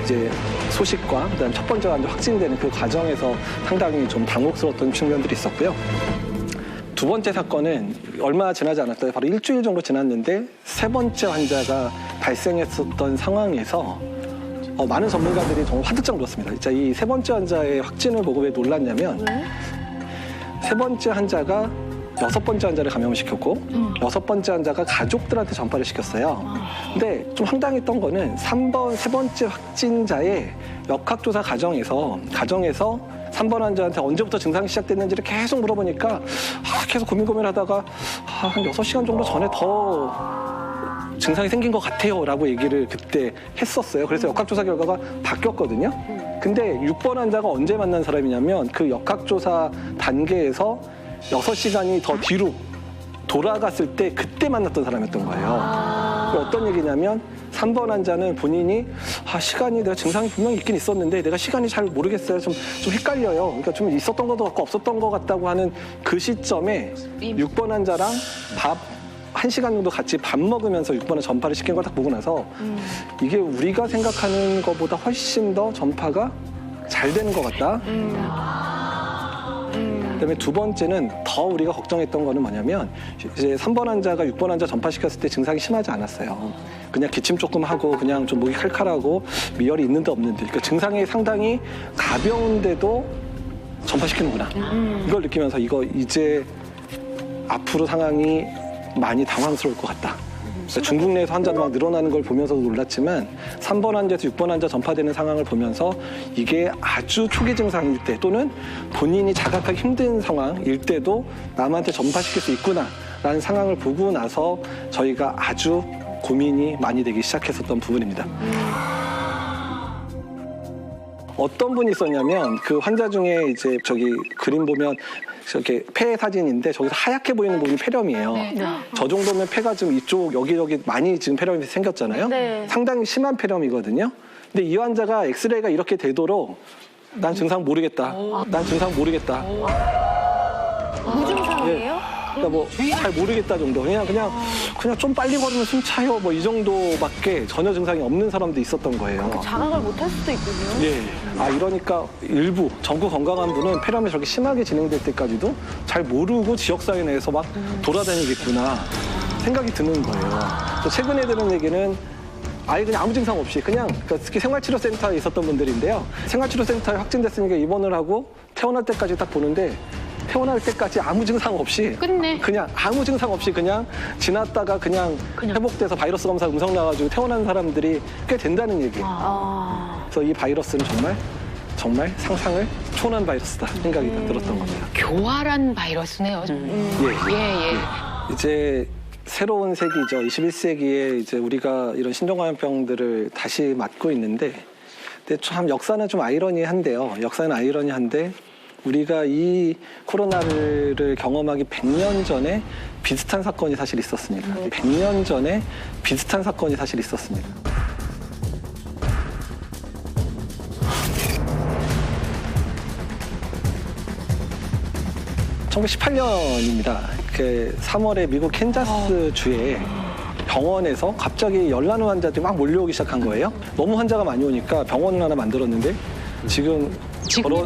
이제 소식과 그다음 첫 번째 환자 확진되는 그 과정에서 상당히 좀 당혹스러웠던 측면들이 있었고요. 두 번째 사건은 얼마 지나지 않았어요. 바로 일주일 정도 지났는데 세 번째 환자가 발생했었던 상황에서 많은 전문가들이 정말 화들짝 놀랐습니다. 진짜 이 세 번째 환자의 확진을 보고 왜 놀랐냐면 세 번째 환자가 여섯 번째 환자를 감염을 시켰고 여섯 번째 환자가 가족들한테 전파를 시켰어요. 근데 좀 황당했던 거는 세 번째 확진자의 역학조사 과정에서 3번 환자한테 언제부터 증상이 시작됐는지를 계속 물어보니까 계속 고민하다가 한 6시간 정도 전에 더 증상이 생긴 것 같아요 라고 얘기를 그때 했었어요. 그래서 역학조사 결과가 바뀌었거든요. 근데 6번 환자가 언제 만난 사람이냐면 그 역학조사 단계에서 6시간이 더 뒤로 돌아갔을 때 그때 만났던 사람이었던 거예요. 어떤 얘기냐면 3번 환자는 본인이 시간이 내가 증상이 분명히 있긴 있었는데 내가 시간이 잘 모르겠어요. 좀 헷갈려요. 그러니까 좀 있었던 것도 같고 없었던 것 같다고 하는 그 시점에 6번 환자랑 밥 1시간 정도 같이 밥 먹으면서 6번에 전파를 시킨 걸 딱 보고 나서 이게 우리가 생각하는 것보다 훨씬 더 전파가 잘 되는 것 같다. 그다음에 두 번째는 더 우리가 걱정했던 거는 뭐냐면 이제 3번 환자가 6번 환자 전파시켰을 때 증상이 심하지 않았어요. 그냥 기침 조금 하고 그냥 좀 목이 칼칼하고 미열이 있는데 없는데 그러니까 증상이 상당히 가벼운데도 전파시키는구나. 이걸 느끼면서 이거 이제 앞으로 상황이 많이 당황스러울 것 같다. 그러니까 중국 내에서 환자도 막 늘어나는 걸 보면서도 놀랐지만 3번 환자에서 6번 환자 전파되는 상황을 보면서 이게 아주 초기 증상일 때 또는 본인이 자각하기 힘든 상황일 때도 남한테 전파시킬 수 있구나라는 상황을 보고 나서 저희가 아주 고민이 많이 되기 시작했었던 부분입니다. 어떤 분이 있었냐면 그 환자 중에 이제 저기 그림 보면 저렇게 폐 사진인데 저기서 하얗게 보이는 부분이 폐렴이에요. 네. 저 정도면 폐가 좀 이쪽 여기 많이 지금 폐렴이 생겼잖아요. 네. 상당히 심한 폐렴이거든요. 근데 이 환자가 엑스레이가 이렇게 되도록 난 증상 모르겠다. 난 증상 모르겠다. 무증상이에요? 그러니까 뭐 잘 모르겠다 정도. 그냥 좀 빨리 걸으면 숨 차요. 뭐 이 정도밖에 전혀 증상이 없는 사람도 있었던 거예요. 자각을 못할 수도 있군요. 예. 아 이러니까 일부 전구 건강한 분은 폐렴이 저렇게 심하게 진행될 때까지도 잘 모르고 지역사회 내에서 막 돌아다니겠구나 생각이 드는 거예요. 또 최근에 들은 얘기는 아예 그냥 아무 증상 없이 그냥 특히 생활치료센터에 있었던 분들인데요. 생활치료센터에 확진됐으니까 입원을 하고 퇴원할 때까지 딱 보는데 퇴원할 때까지 아무 증상 없이 끝내. 그냥 아무 증상 없이 그냥 지났다가 그냥 회복돼서 바이러스 검사 음성 나와가지고 퇴원하는 사람들이 꽤 된다는 얘기예요. 그래서 이 바이러스는 정말 상상을 초월한 바이러스다 생각이 들었던 겁니다. 교활한 바이러스네요. 예. 이제 새로운 세기죠. 21세기에 이제 우리가 이런 신종감염병들을 다시 맞고 있는데, 근데 참 역사는 좀 아이러니한데요. 역사는 아이러니한데 우리가 이 코로나를 경험하기 100년 전에 비슷한 사건이 사실 있었습니다. 100년 전에 비슷한 사건이 사실 있었습니다. (1918년입니다) 3월에 미국 캔자스 주에 병원에서 갑자기 열나는 환자들이 막 몰려오기 시작한 거예요. 너무 환자가 많이 오니까 병원을 하나 만들었는데 지금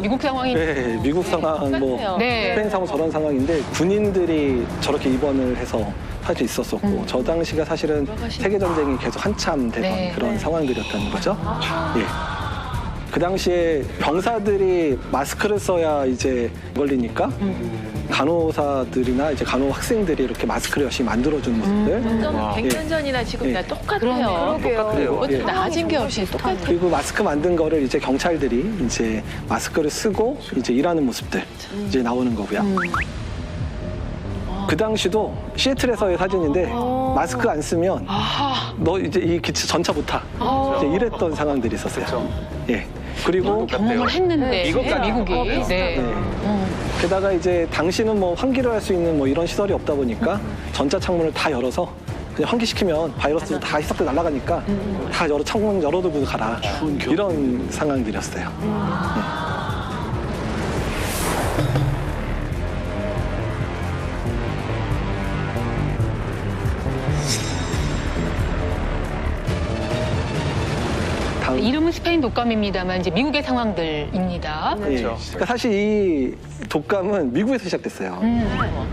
미국 상황이 네, 미국 상황 뭐 스페인 상황 저런 상황인데 군인들이 저렇게 입원을 해서 사실 있었었고 저 당시가 사실은 세계 전쟁이 계속 한참 되던 그런 상황들이었다는 거죠. 예. 그 당시에 병사들이 마스크를 써야 이제 걸리니까 간호사들이나 이제 간호 학생들이 이렇게 마스크를 열심히 만들어주는 모습들. 100년 전이나 지금 다 똑같아요. 똑같아요. 나아진 게 없이 똑같아요. 그리고 마스크 만든 거를 이제 경찰들이 이제 마스크를 쓰고 이제 일하는 모습들 이제 나오는 거고요. 그 당시도 시애틀에서의 사진인데 마스크 안 쓰면 너 이제 이 기차 전차 못 타. 이제 이랬던 상황들이 있었어요. 예. 그리고 경험을 했는데 미국이. 게다가 이제 당시는 뭐 환기를 할 수 있는 뭐 이런 시설이 없다 보니까 전차 창문을 다 열어서 그냥 환기시키면 바이러스도 다 휘석도 날아가니까 다 창문 열어두고 가라. 이런 상황들이었어요. 이름은 스페인 독감입니다만 이제 미국의 상황들입니다. 그렇죠. 그러니까 사실 이 독감은 미국에서 시작됐어요.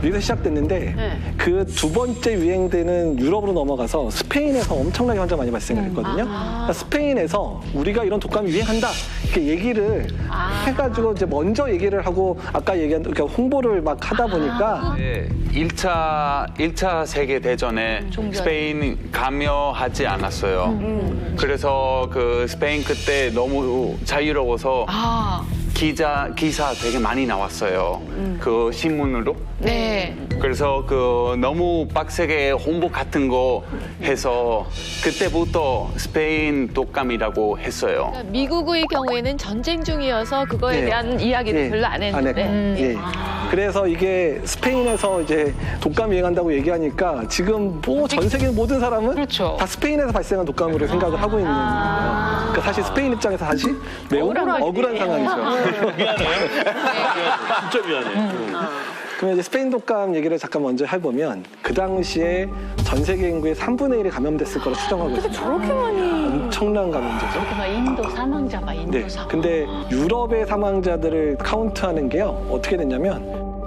미국에서 시작됐는데 그 두 번째 유행되는 유럽으로 넘어가서 스페인에서 엄청나게 환자 많이 발생을 했거든요. 그러니까 스페인에서 우리가 이런 독감이 유행한다 이렇게 얘기를 해가지고 이제 먼저 얘기를 하고 아까 얘기한 그러니까 홍보를 막 하다 보니까 1차 세계 대전에 스페인 감염하지 않았어요. 그래서 그 스페인 그때 너무 자유로워서 기사 되게 많이 나왔어요. 그 신문으로. 네. 그래서 그 너무 빡세게 홍보 같은 거 해서 그때부터 스페인 독감이라고 했어요. 그러니까 미국의 경우에는 전쟁 중이어서 그거에 대한 이야기도 별로 안 했는데. 그래서 이게 스페인에서 이제 독감 유행한다고 얘기하니까 지금 뭐 전 세계 모든 사람은 다 스페인에서 발생한 독감으로 생각을 하고 있는 거예요. 그러니까 사실 스페인 입장에서 사실 매우 억울한 상황이죠. 미안해요. 진짜 미안해. 그러면 이제 스페인 독감 얘기를 잠깐 먼저 해보면 그 당시에 전 세계 인구의 3분의 1이 감염됐을 거라 추정하고 있습니다. 저렇게 많이 엄청난 감염자죠. 인도 사망자 봐, 인도 사망자. 근데 유럽의 사망자들을 카운트하는 게요. 어떻게 됐냐면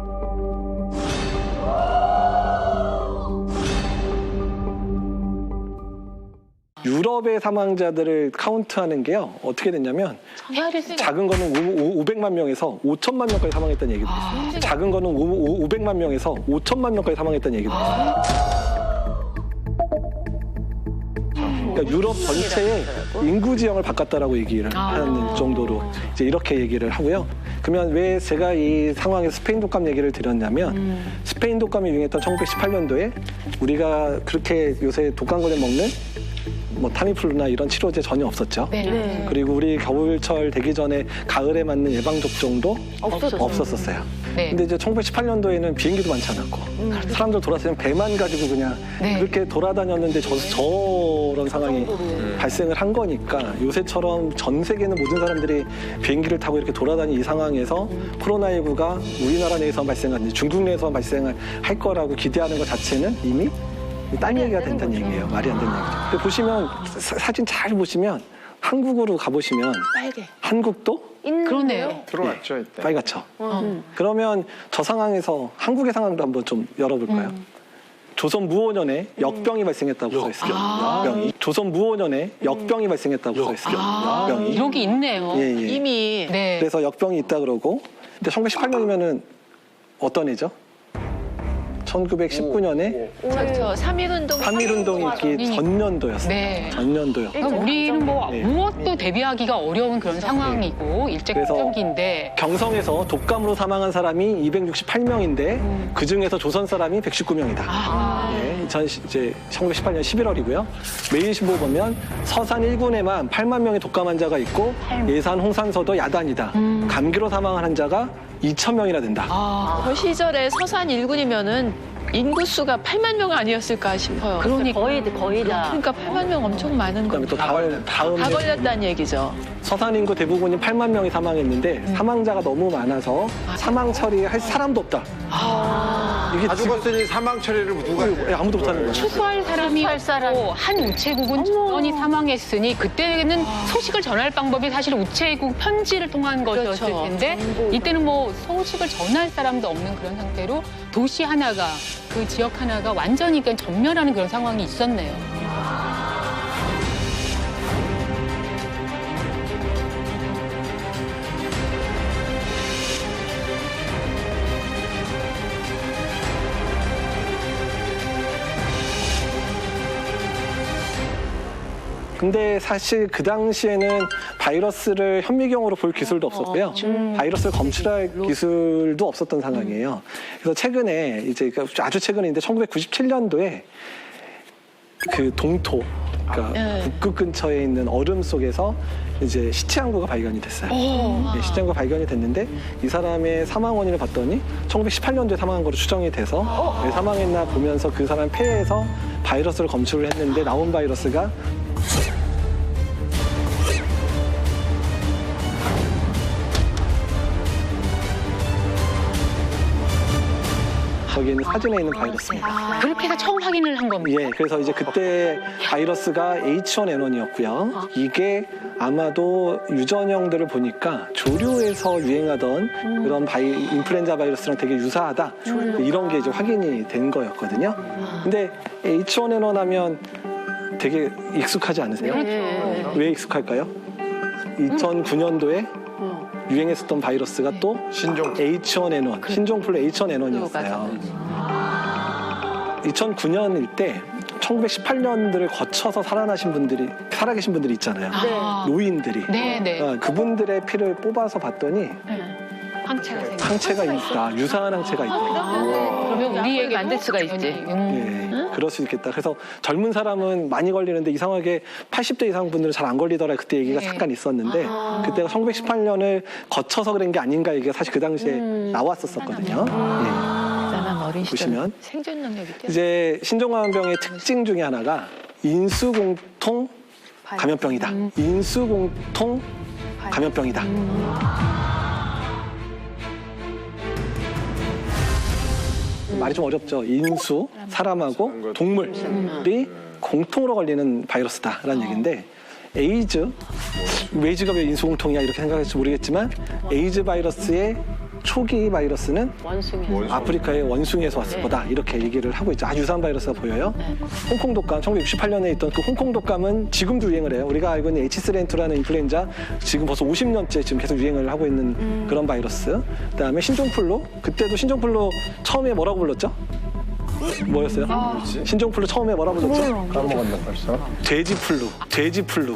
유럽의 사망자들을 카운트하는 게요. 어떻게 됐냐면 작은 거는 500만 명에서 5천만 명까지 사망했다는 얘기도 있어요. 작은 거는 500만 명에서 5천만 명까지 사망했다는 얘기도 있어요. 그러니까 유럽 전체의 인구 지형을 바꿨다라고 얘기를 하는 정도로 이제 이렇게 얘기를 하고요. 그러면 왜 제가 이 상황에서 스페인 독감 얘기를 드렸냐면 스페인 독감이 유행했던 1918년도에 우리가 그렇게 요새 독감군에 먹는 뭐 타미플루나 이런 치료제 전혀 없었죠. 네. 그리고 우리 겨울철 되기 전에 가을에 맞는 예방 접종도 없었었어요. 네. 근데 이제 1918년도에는 비행기도 많지 않았고 사람들 돌아다니면 배만 가지고 그냥 그렇게 돌아다녔는데 저런 상황이 발생을 한 거니까 요새처럼 전 세계는 모든 사람들이 비행기를 타고 이렇게 돌아다니는 이 상황에서 코로나19가 우리나라 내에서 발생한 중국 내에서 발생할 거라고 기대하는 것 자체는 이미 딴 얘기가 된다는 얘기예요. 말이 안 되는 얘기죠. 근데 보시면 사진 잘 보시면 한국으로 가보시면 빨개. 한국도 그러네요. 들어왔죠, 이때. 빨갛죠. 그러면 저 상황에서 한국의 상황도 한번 좀 열어볼까요? 조선 무오년에 역병이 발생했다고 써 있어요. 역병이. 조선 무오년에 역병이 발생했다고 써 있어요. 역병이. 이런 게 있네요. 예. 이미. 네. 그래서 역병이 있다 그러고. 근데 1918년이면은 어떤 해죠? 1919년에 저 3.1운동. 3.1운동이 있기 전년도였어요. 네. 전년도였어요. 그러니까 우리는 뭐 네. 무엇도 대비하기가 어려운 그런 상황이고 일제강점기인데 경성에서 독감으로 사망한 사람이 268명인데 그 중에서 조선 사람이 119명이다. 네, 이제 1918년 11월이고요. 매일신보 보면 서산 1군에만 8만 명의 독감 환자가 있고 예산 홍산서도 야단이다. 감기로 사망한 환자가 2,000명이나 된다. 그 시절에 서산 1군이면은 인구수가 8만 명 아니었을까 싶어요. 그러니까 거의 다. 그러니까 8만 명 엄청 많은 그다음에 거. 또 다음 다 걸렸다는 얘기죠. 서산 인구 대부분이 8만 명이 사망했는데 사망자가 너무 많아서 사망 처리할 사람도 없다. 이게 다 죽었으니 사망 처리를 누가 해요? 아무도 못하는 거예요. 추수할 사람이 없고 한 우체국은 전원이 사망했으니 그때는 소식을 전할 방법이 사실 우체국 편지를 통한 것이었을 그렇죠. 텐데 이때는 뭐 소식을 전할 사람도 없는 그런 상태로 도시 하나가 그 지역 하나가 완전히 그냥 전멸하는 그런 상황이 있었네요. 근데 사실 그 당시에는 바이러스를 현미경으로 볼 기술도 없었고요. 바이러스를 검출할 기술도 없었던 상황이에요. 그래서 최근에 이제 아주 최근인데 1997년도에 그 동토, 그러니까 북극 근처에 있는 얼음 속에서 이제 시체 한 구가 발견이 됐어요. 네, 시체 한 구가 발견이 됐는데 이 사람의 사망 원인을 봤더니 1918년도에 사망한 거로 추정이 돼서 왜 사망했나 보면서 그 사람 폐에서 바이러스를 검출을 했는데 나온 바이러스가 거기 있는 사진에 있는 바이러스입니다. 그렇게 해서 처음 확인을 한 겁니다. 예, 그래서 이제 그때 바이러스가 H1N1이었고요. 이게 아마도 유전형들을 보니까 조류에서 유행하던 그런 인플루엔자 바이러스랑 되게 유사하다. 이런 게 이제 확인이 된 거였거든요. 근데 H1N1 하면 되게 익숙하지 않으세요? 왜 익숙할까요? 2009년도에 유행했었던 바이러스가 또 H1N1, 신종플루 H1N1이었어요. 2009년일 때 1918년들을 거쳐서 살아계신 분들이 있잖아요. 노인들이. 그분들의 피를 뽑아서 봤더니 항체가 있다. 유사한 항체가 있다. 그러면 우리에게 만들 수가 있지. 예, 그럴 수 있겠다. 그래서 젊은 사람은 많이 걸리는데 이상하게 80대 이상 분들은 잘 안 걸리더라. 그때 얘기가 잠깐 있었는데 그때가 1918년을 거쳐서 그런 게 아닌가 얘기가 사실 그 당시에 나왔었거든요. 어린 시절 보시면 생존 능력이 뛰어. 이제 신종감염병의 특징 중에 하나가 인수공통 감염병이다. 인수공통 감염병이다. 말이 좀 어렵죠. 인수, 사람하고 동물이 공통으로 걸리는 바이러스다라는 얘기인데 에이즈가 왜 인수공통이야 이렇게 생각할지 모르겠지만 에이즈 바이러스의 초기 바이러스는 아프리카의 원숭이에서 왔을 거다 이렇게 얘기를 하고 있죠. 아주 유사한 바이러스가 보여요. 홍콩 독감 1968년에 있던 그 홍콩 독감은 지금도 유행을 해요. 우리가 알고 있는 H3N2라는 인플루엔자 지금 벌써 50년째 지금 계속 유행을 하고 있는 그런 바이러스. 그다음에 신종플루 그때도 신종플루 처음에 뭐라고 불렀죠? 뭐였어요? 신종플루 처음에 뭐라 불렀죠? 까먹었네 벌써. 돼지플루. 돼지독감.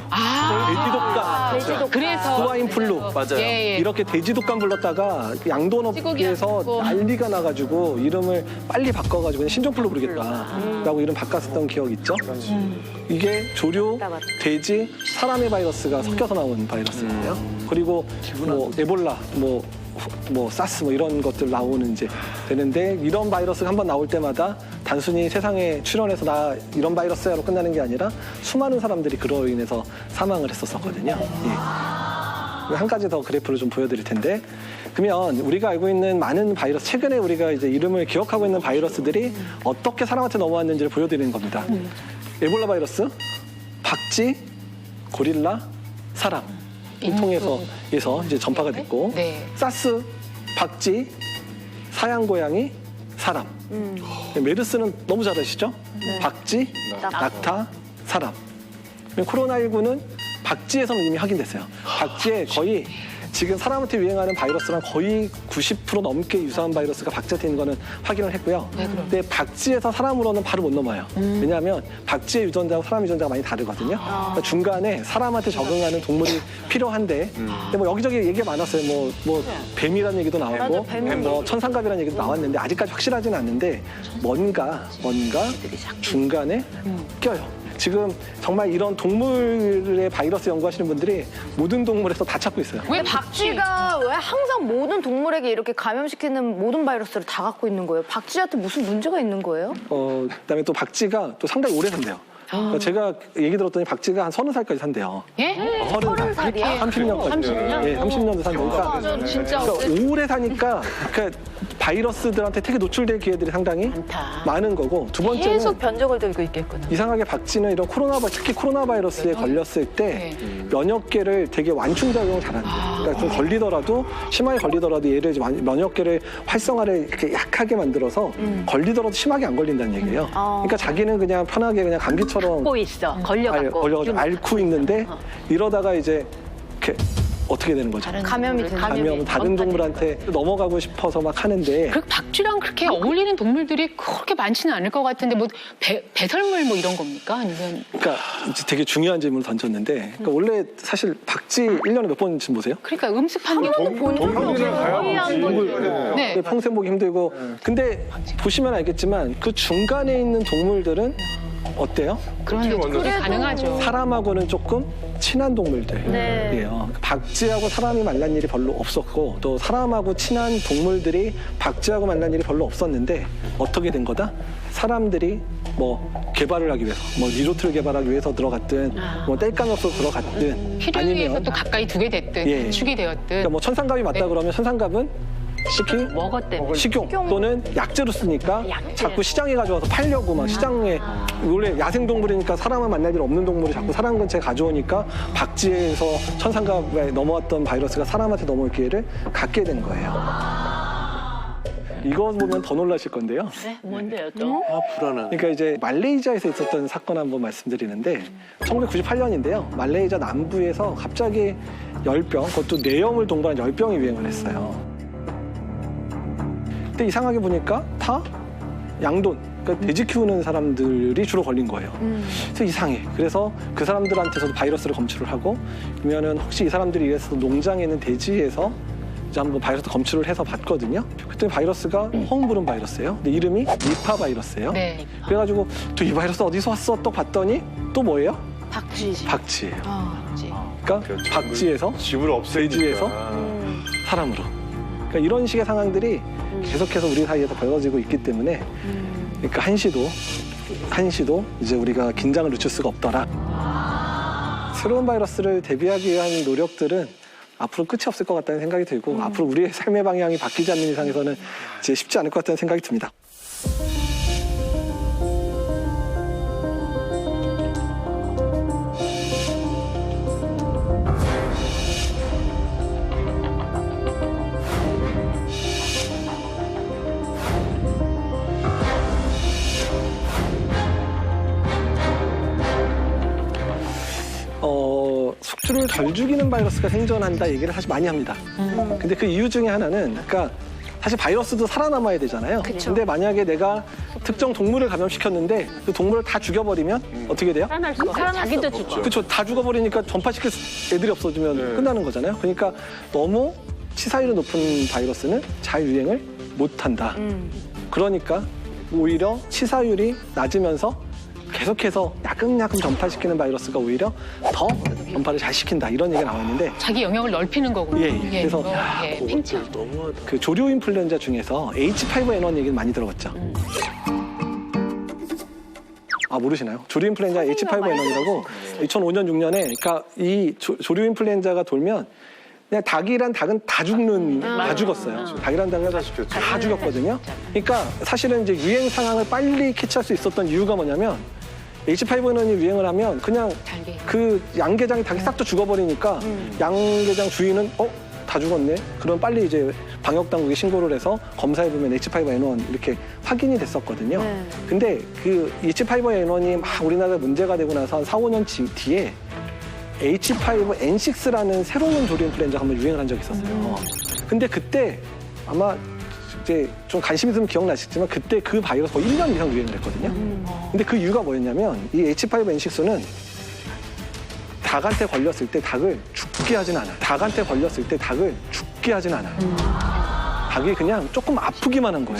그래서 스와인플루. 맞아요. 예. 이렇게 돼지독감 불렀다가 양돈업계에서 난리가 나가지고 이름을 빨리 바꿔가지고 그냥 신종플루 부르겠다라고 이름 바꿨었던 기억 있죠? 이게 조류, 돼지, 사람의 바이러스가 섞여서 나온 바이러스예요. 그리고 뭐 에볼라, 뭐 사스 뭐 이런 것들 나오는 이제 되는데 이런 바이러스가 한번 나올 때마다 단순히 세상에 출현해서 나 이런 바이러스야로 끝나는 게 아니라 수많은 사람들이 그로 인해서 사망을 했었거든요. 예. 한 가지 더 그래프를 좀 보여드릴 텐데 그러면 우리가 알고 있는 많은 바이러스 최근에 우리가 이제 이름을 기억하고 있는 바이러스들이 어떻게 사람한테 넘어왔는지를 보여드리는 겁니다. 에볼라 바이러스, 박쥐, 고릴라, 사람 통해서 이제 전파가 됐고 사스, 박쥐, 사양 고양이, 사람. 메르스는 너무 잘 아시죠? 박쥐, 낙타, 사람. 코로나19는 박쥐에서는 이미 확인됐어요. 박쥐에 거의 지금 사람한테 유행하는 바이러스랑 거의 90% 넘게 유사한 바이러스가 박쥐한테 있는 거는 확인을 했고요. 근데 박쥐에서 사람으로는 바로 못 넘어요. 왜냐하면 박쥐의 유전자하고 사람 유전자가 많이 다르거든요. 그러니까 중간에 사람한테 적응하는 동물이 필요한데 근데 뭐 여기저기 얘기가 많았어요. 뭐 뱀이라는 얘기도 나왔고 뭐 천상갑이라는 얘기도 나왔는데 아직까지 확실하지는 않는데 뭔가 중간에 껴요. 지금 정말 이런 동물의 바이러스 연구하시는 분들이 모든 동물에서 다 찾고 있어요. 왜 박쥐가 왜 항상 모든 동물에게 이렇게 감염시키는 모든 바이러스를 다 갖고 있는 거예요? 박쥐한테 무슨 문제가 있는 거예요? 그다음에 또 박쥐가 또 상당히 오래 산대요. 그러니까 제가 얘기 들었더니 박쥐가 한 30살까지 산대요. 예? 30살이요? 30년까지. 30년? 예, 30년도 산다니까. 진짜 그러니까 오래 사니까 그러니까 바이러스들한테 되게 노출될 기회들이 상당히 많은 거고 두 번째는 계속 변종을 들고 있겠구나. 이상하게 박쥐는 이런 특히 코로나 바이러스에 걸렸을 때 면역계를 되게 완충작용을 잘한대요. 그러니까 좀 걸리더라도 심하게 걸리더라도 얘를 면역계를 활성화를 이렇게 약하게 만들어서 걸리더라도 심하게 안 걸린다는 얘기예요. 그러니까 자기는 그냥 편하게 그냥 감기처럼 고 있어. 걸려갖고 앓고 있는데 이러다가 이제 이렇게 어떻게 되는 거죠? 감염이 되는 감염은 다른 동물한테 넘어가고 싶어서 막 하는데 그 박쥐랑 그렇게 어울리는 동물들이 그렇게 많지는 않을 것 같은데 뭐 배설물 뭐 이런 겁니까? 아니면 그러니까 이제 되게 중요한 질문을 던졌는데 그러니까 원래 사실 박쥐 1년에 몇 번쯤 보세요? 그러니까 음습한 게 네. 평생 보기 힘들고 근데 보시면 알겠지만 그 중간에 있는 동물들은 어때요? 그런데 가능하죠. 사람하고는 조금 친한 동물들이에요. 박쥐하고 사람이 만난 일이 별로 없었고 또 사람하고 친한 동물들이 박쥐하고 만난 일이 별로 없었는데 어떻게 된 거다? 사람들이 뭐 개발을 하기 위해서 뭐 리조트를 개발하기 위해서 들어갔든 뭐 땔감역으로 들어갔든 필요에 의해서 또 가까이 두게 됐든 축이 되었든 그러니까 뭐 천상갑이 맞다 그러면 천상갑은 특히 식용 또는 약재로 쓰니까 자꾸 시장에 가져와서 팔려고 막 시장에 원래 야생동물이니까 사람을 만날 일 없는 동물이 자꾸 사람 근처에 가져오니까 박쥐에서 천상갑에 넘어왔던 바이러스가 사람한테 넘어올 기회를 갖게 된 거예요. 이거 보면 더 놀라실 건데요. 네? 뭔데요 또? 불안하네. 그러니까 이제 말레이시아에서 있었던 사건 한번 말씀드리는데 1998년인데요. 말레이시아 남부에서 갑자기 열병, 그것도 뇌염을 동반한 열병이 유행을 했어요. 근데 이상하게 보니까 다 양돈, 그러니까 돼지 키우는 사람들이 주로 걸린 거예요. 그래서 이상해. 그래서 그 사람들한테서도 바이러스를 검출을 하고 그러면은 혹시 이 사람들이 이래서 농장에 있는 돼지에서 이제 한번 바이러스 검출을 해서 봤거든요. 그때 바이러스가 허웅부른 바이러스예요. 근데 이름이 니파 바이러스예요. 그래가지고 또 이 바이러스 어디서 왔어? 또 봤더니 또 뭐예요? 박쥐예요. 그러니까 박쥐에서 집을 없애니까. 돼지에서 사람으로. 그러니까 이런 식의 상황들이 계속해서 우리 사이에서 벌어지고 있기 때문에 그러니까 한시도 이제 우리가 긴장을 늦출 수가 없더라. 새로운 바이러스를 대비하기 위한 노력들은 앞으로 끝이 없을 것 같다는 생각이 들고 앞으로 우리의 삶의 방향이 바뀌지 않는 이상에서는 이제 쉽지 않을 것 같다는 생각이 듭니다. 수를 덜 죽이는 바이러스가 생존한다 얘기를 사실 많이 합니다. 근데 그 이유 중에 하나는 그러니까 사실 바이러스도 살아남아야 되잖아요. 근데 만약에 내가 특정 동물을 감염시켰는데 그 동물을 다 죽여버리면 어떻게 돼요? 살아날 수가 없어요. 자기도 죽죠. 그렇죠. 다 죽어버리니까 전파시킬 애들이 없어지면 끝나는 거잖아요. 그러니까 너무 치사율이 높은 바이러스는 잘 유행을 못한다. 그러니까 오히려 치사율이 낮으면서 계속해서 야금야금 전파시키는 바이러스가 오히려 더 전파를 잘 시킨다. 이런 얘기가 나왔는데 자기 영역을 넓히는 거군요. 예. 그래서 팽창. 그 조류 인플루엔자 중에서 H5N1 얘기는 많이 들어봤죠. 아, 모르시나요? 조류 인플루엔자 H5N1이라고 2005년, 6년에 그러니까 이 조류 인플루엔자가 돌면 그냥 닭이란 닭은 다 죽는, 다 죽었어요. 닭이란 닭은 다 죽였거든요. 그러니까 사실은 이제 유행 상황을 빨리 캐치할 수 있었던 이유가 뭐냐면 H5N1이 유행을 하면 그냥 그 양계장이 닭이 싹 다 죽어버리니까 양계장 주인은 다 죽었네. 그럼 빨리 이제 방역 당국에 신고를 해서 검사해보면 H5N1 이렇게 확인이 됐었거든요. 근데 그 H5N1이 막 우리나라에 문제가 되고 나서 한 4, 5년 뒤에 H5N6라는 새로운 조류 인플루엔자가 한번 유행을 한 적이 있었어요. 근데 그때 아마 이제 좀 관심 있으면 기억나시겠지만 그때 그 바이러스 거의 1년 이상 유행을 했거든요. 근데 그 이유가 뭐였냐면 이 H5N6는 닭한테 걸렸을 때 닭을 죽게 하진 않아요. 닭한테 걸렸을 때 닭을 죽게 하진 않아요. 닭이 그냥 조금 아프기만 한 거예요.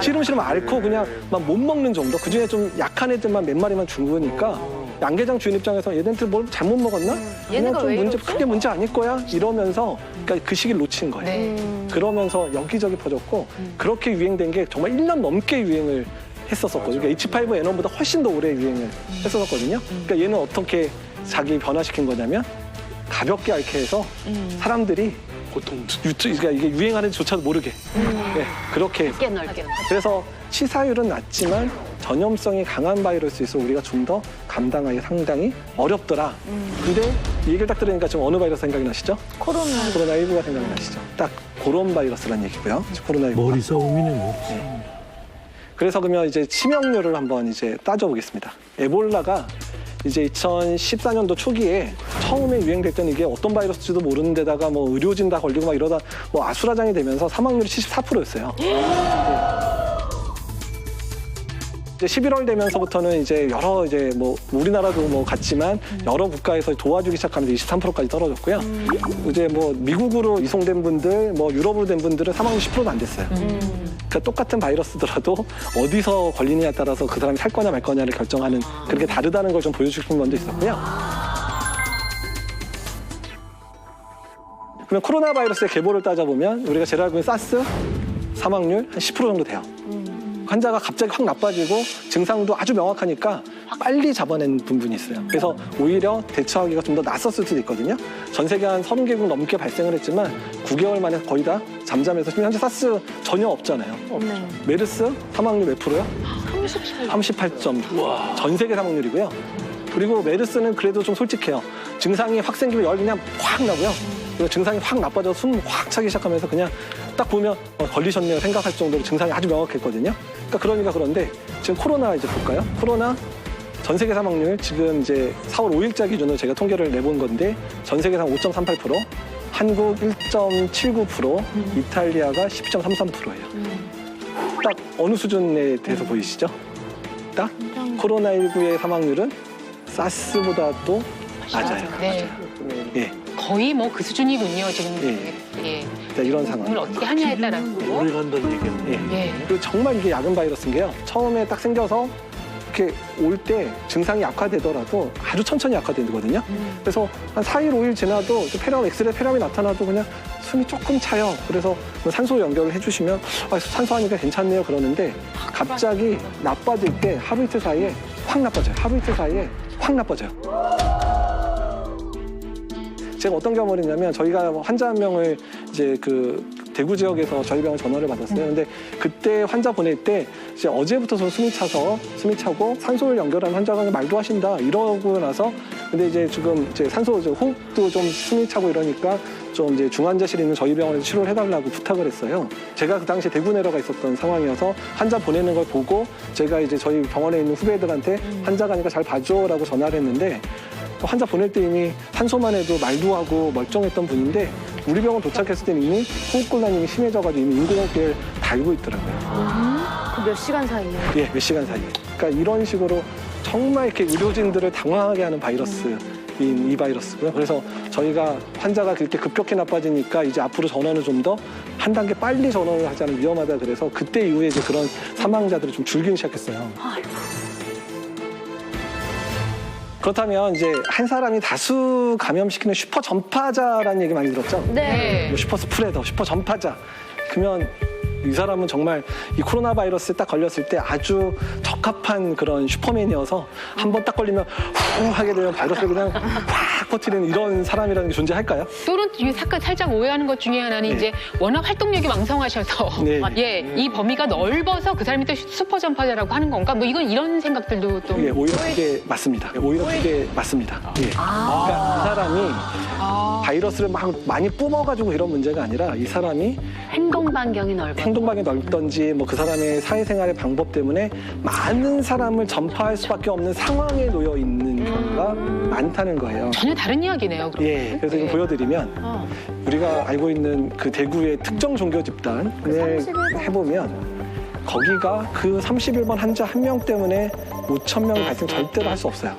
시름시름 앓고 그냥 막 못 먹는 정도. 그중에 좀 약한 애들만 몇 마리만 죽으니까 양계장 주인 입장에서 얘네들 뭘 잘못 먹었나? 그냥 좀 크게 문제 아닐 거야? 이러면서 그러니까 그 시기를 놓친 거예요. 그러면서 여기저기 퍼졌고 그렇게 유행된 게 정말 1년 넘게 유행을 했었거든요. 그러니까 H5N1보다 훨씬 더 오래 유행을 했었거든요. 그러니까 얘는 어떻게 자기 변화시킨 거냐면 가볍게 앓게 해서 사람들이 보통 그러니까 이게 유행하는지조차도 모르게 그렇게 넓게. 그래서 치사율은 낮지만 전염성이 강한 바이러스에서 우리가 좀 더 감당하기 상당히 어렵더라. 근데 이 얘기를 딱 들으니까 지금 어느 바이러스 생각이 나시죠? 코로나19가 생각이 나시죠? 딱 그런 바이러스란 얘기고요. 코로나19. 머리 싸움이네 뭐. 그래서 그러면 이제 치명률을 한번 이제 따져보겠습니다. 에볼라가 이제 2014년도 초기에 처음에 유행됐던 이게 어떤 바이러스인지도 모르는 데다가 뭐 의료진 다 걸리고 막 이러다 뭐 아수라장이 되면서 사망률이 74%였어요. 이제 11월 되면서부터는 이제 여러 이제 뭐 우리나라도 뭐 같지만 여러 국가에서 도와주기 시작하면서 23%까지 떨어졌고요. 이제 뭐 미국으로 이송된 분들, 뭐 유럽으로 된 분들은 사망률 10%도 안 됐어요. 그러니까 똑같은 바이러스더라도 어디서 걸리느냐에 따라서 그 사람이 살 거냐 말 거냐를 결정하는 그렇게 다르다는 걸 좀 보여주신 면도 있었고요. 그러면 코로나 바이러스의 계보를 따져보면 우리가 제일 알고 있는 사스 사망률 한 10% 정도 돼요. 환자가 갑자기 확 나빠지고 증상도 아주 명확하니까 빨리 잡아낸 부분이 있어요. 그래서 오히려 대처하기가 좀 더 낯섰을 수도 있거든요. 전 세계 한 30개국 넘게 발생을 했지만 9개월 만에 거의 다 잠잠해서 지금 현재 사스 전혀 없잖아요. 메르스 사망률 몇 프로요? 38.6. 전 세계 사망률이고요. 그리고 메르스는 그래도 좀 솔직해요. 증상이 확 생기면 열 그냥 확 나고요. 그리고 증상이 확 나빠져서 숨 확 차기 시작하면서 그냥 딱 보면 걸리셨네요 생각할 정도로 증상이 아주 명확했거든요. 그러니까 그런데 지금 코로나 이제 볼까요? 코로나 전 세계 사망률 지금 이제 4월 5일자 기준으로 제가 통계를 내본 건데 전 세계상 5.38%, 한국 1.79%, 이탈리아가 12.33%예요. 딱 어느 수준에 대해서 보이시죠? 딱 코로나19의 사망률은 사스보다도 낮아요. 네. 예. 거의 뭐 그 수준이군요, 지금. 예. 이런 상황. 오늘 어떻게 하냐에 따라서. 오래 간다는 얘기는. 예. 그리고 정말 이게 야근 바이러스인 게요. 처음에 딱 생겨서 이렇게 올 때 증상이 약화되더라도 아주 천천히 약화되거든요. 그래서 한 4일, 5일 지나도 엑스레이 폐렴이 나타나도 그냥 숨이 조금 차요. 그래서 산소 연결을 해주시면 산소하니까 괜찮네요 그러는데 갑자기 나빠질 때 하루 이틀 사이에 확 나빠져요. 하루 이틀 사이에 확 나빠져요. 제가 어떤 경험을 했냐면 저희가 환자 한 명을 이제 그 대구 지역에서 저희 병원 전화를 받았어요. 근데 그때 환자 보낼 때 이제 어제부터 숨이 차고 산소를 연결한 환자가 말도 하신다 이러고 나서 근데 이제 지금 이제 산소 호흡도 좀 숨이 차고 이러니까 좀 이제 중환자실에 있는 저희 병원에서 치료를 해달라고 부탁을 했어요. 제가 그 당시에 대구 내려가 있었던 상황이어서 환자 보내는 걸 보고 제가 이제 저희 병원에 있는 후배들한테 환자 가니까 잘 봐줘라고 전화를 했는데 환자 보낼 때 이미 산소만 해도 말도 하고 멀쩡했던 분인데 우리 병원 도착했을 때는 이미 호흡곤란이 심해져가지고 이미 인공호흡기를 달고 있더라고요. 그 몇 시간 사이에? 예, 몇 시간 사이에. 그러니까 이런 식으로 정말 이렇게 의료진들을 당황하게 하는 바이러스인 이 바이러스고요. 그래서 저희가 환자가 그렇게 급격히 나빠지니까 이제 앞으로 전원을 좀 더 한 단계 빨리 전원을 하자는 위험하다 그래서 그때 이후에 이제 그런 사망자들이 좀 줄기 시작했어요. 그렇다면 이제 한 사람이 다수 감염시키는 슈퍼 전파자라는 얘기 많이 들었죠? 네. 뭐 슈퍼 스프레더, 슈퍼 전파자. 그러면 이 사람은 정말 이 코로나 바이러스에 딱 걸렸을 때 아주 적합한 그런 슈퍼맨이어서 한 번 딱 걸리면 후 하게 되면 바이러스를 그냥 확 퍼뜨리는 이런 사람이라는 게 존재할까요? 또는 살짝 오해하는 것 중에 하나는 이제 워낙 활동력이 왕성하셔서 네. 예, 이 범위가 넓어서 그 사람이 또 슈퍼 전파자라고 하는 건가? 뭐 이런 생각들도 또. 예, 오히려 그게 맞습니다. 오히려 그게 맞습니다. 예. 그러니까 이 사람이 바이러스를 막 많이 뿜어가지고 이런 문제가 아니라 이 사람이 행동 반경이 넓어. 행동방이 넓던지 뭐 그 사람의 사회생활의 방법 때문에 많은 사람을 전파할 수밖에 없는 상황에 놓여 있는 경우가 많다는 거예요. 전혀 다른 이야기네요. 그러면. 예, 그래서 이거 보여드리면 우리가 알고 있는 그 대구의 특정 종교 집단을 해보면 거기가 그 31번 환자 한 명 때문에 5,000명 발생 절대로 할 수 없어요.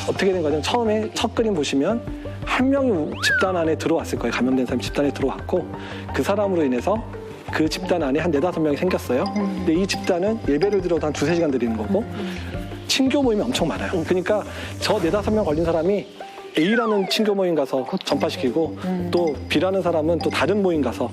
어떻게 된 거냐면 처음에 첫 그림 보시면 한 명이 집단 안에 들어왔을 거예요. 감염된 사람이 집단에 들어왔고 그 사람으로 인해서 그 집단 안에 한 4-5명이 생겼어요. 근데 이 집단은 예배를 드려도 한 2-3시간 드리는 거고 친교 모임이 엄청 많아요. 그러니까 저 4-5명 걸린 사람이 A라는 친교 모임 가서 전파시키고 또 B라는 사람은 또 다른 모임 가서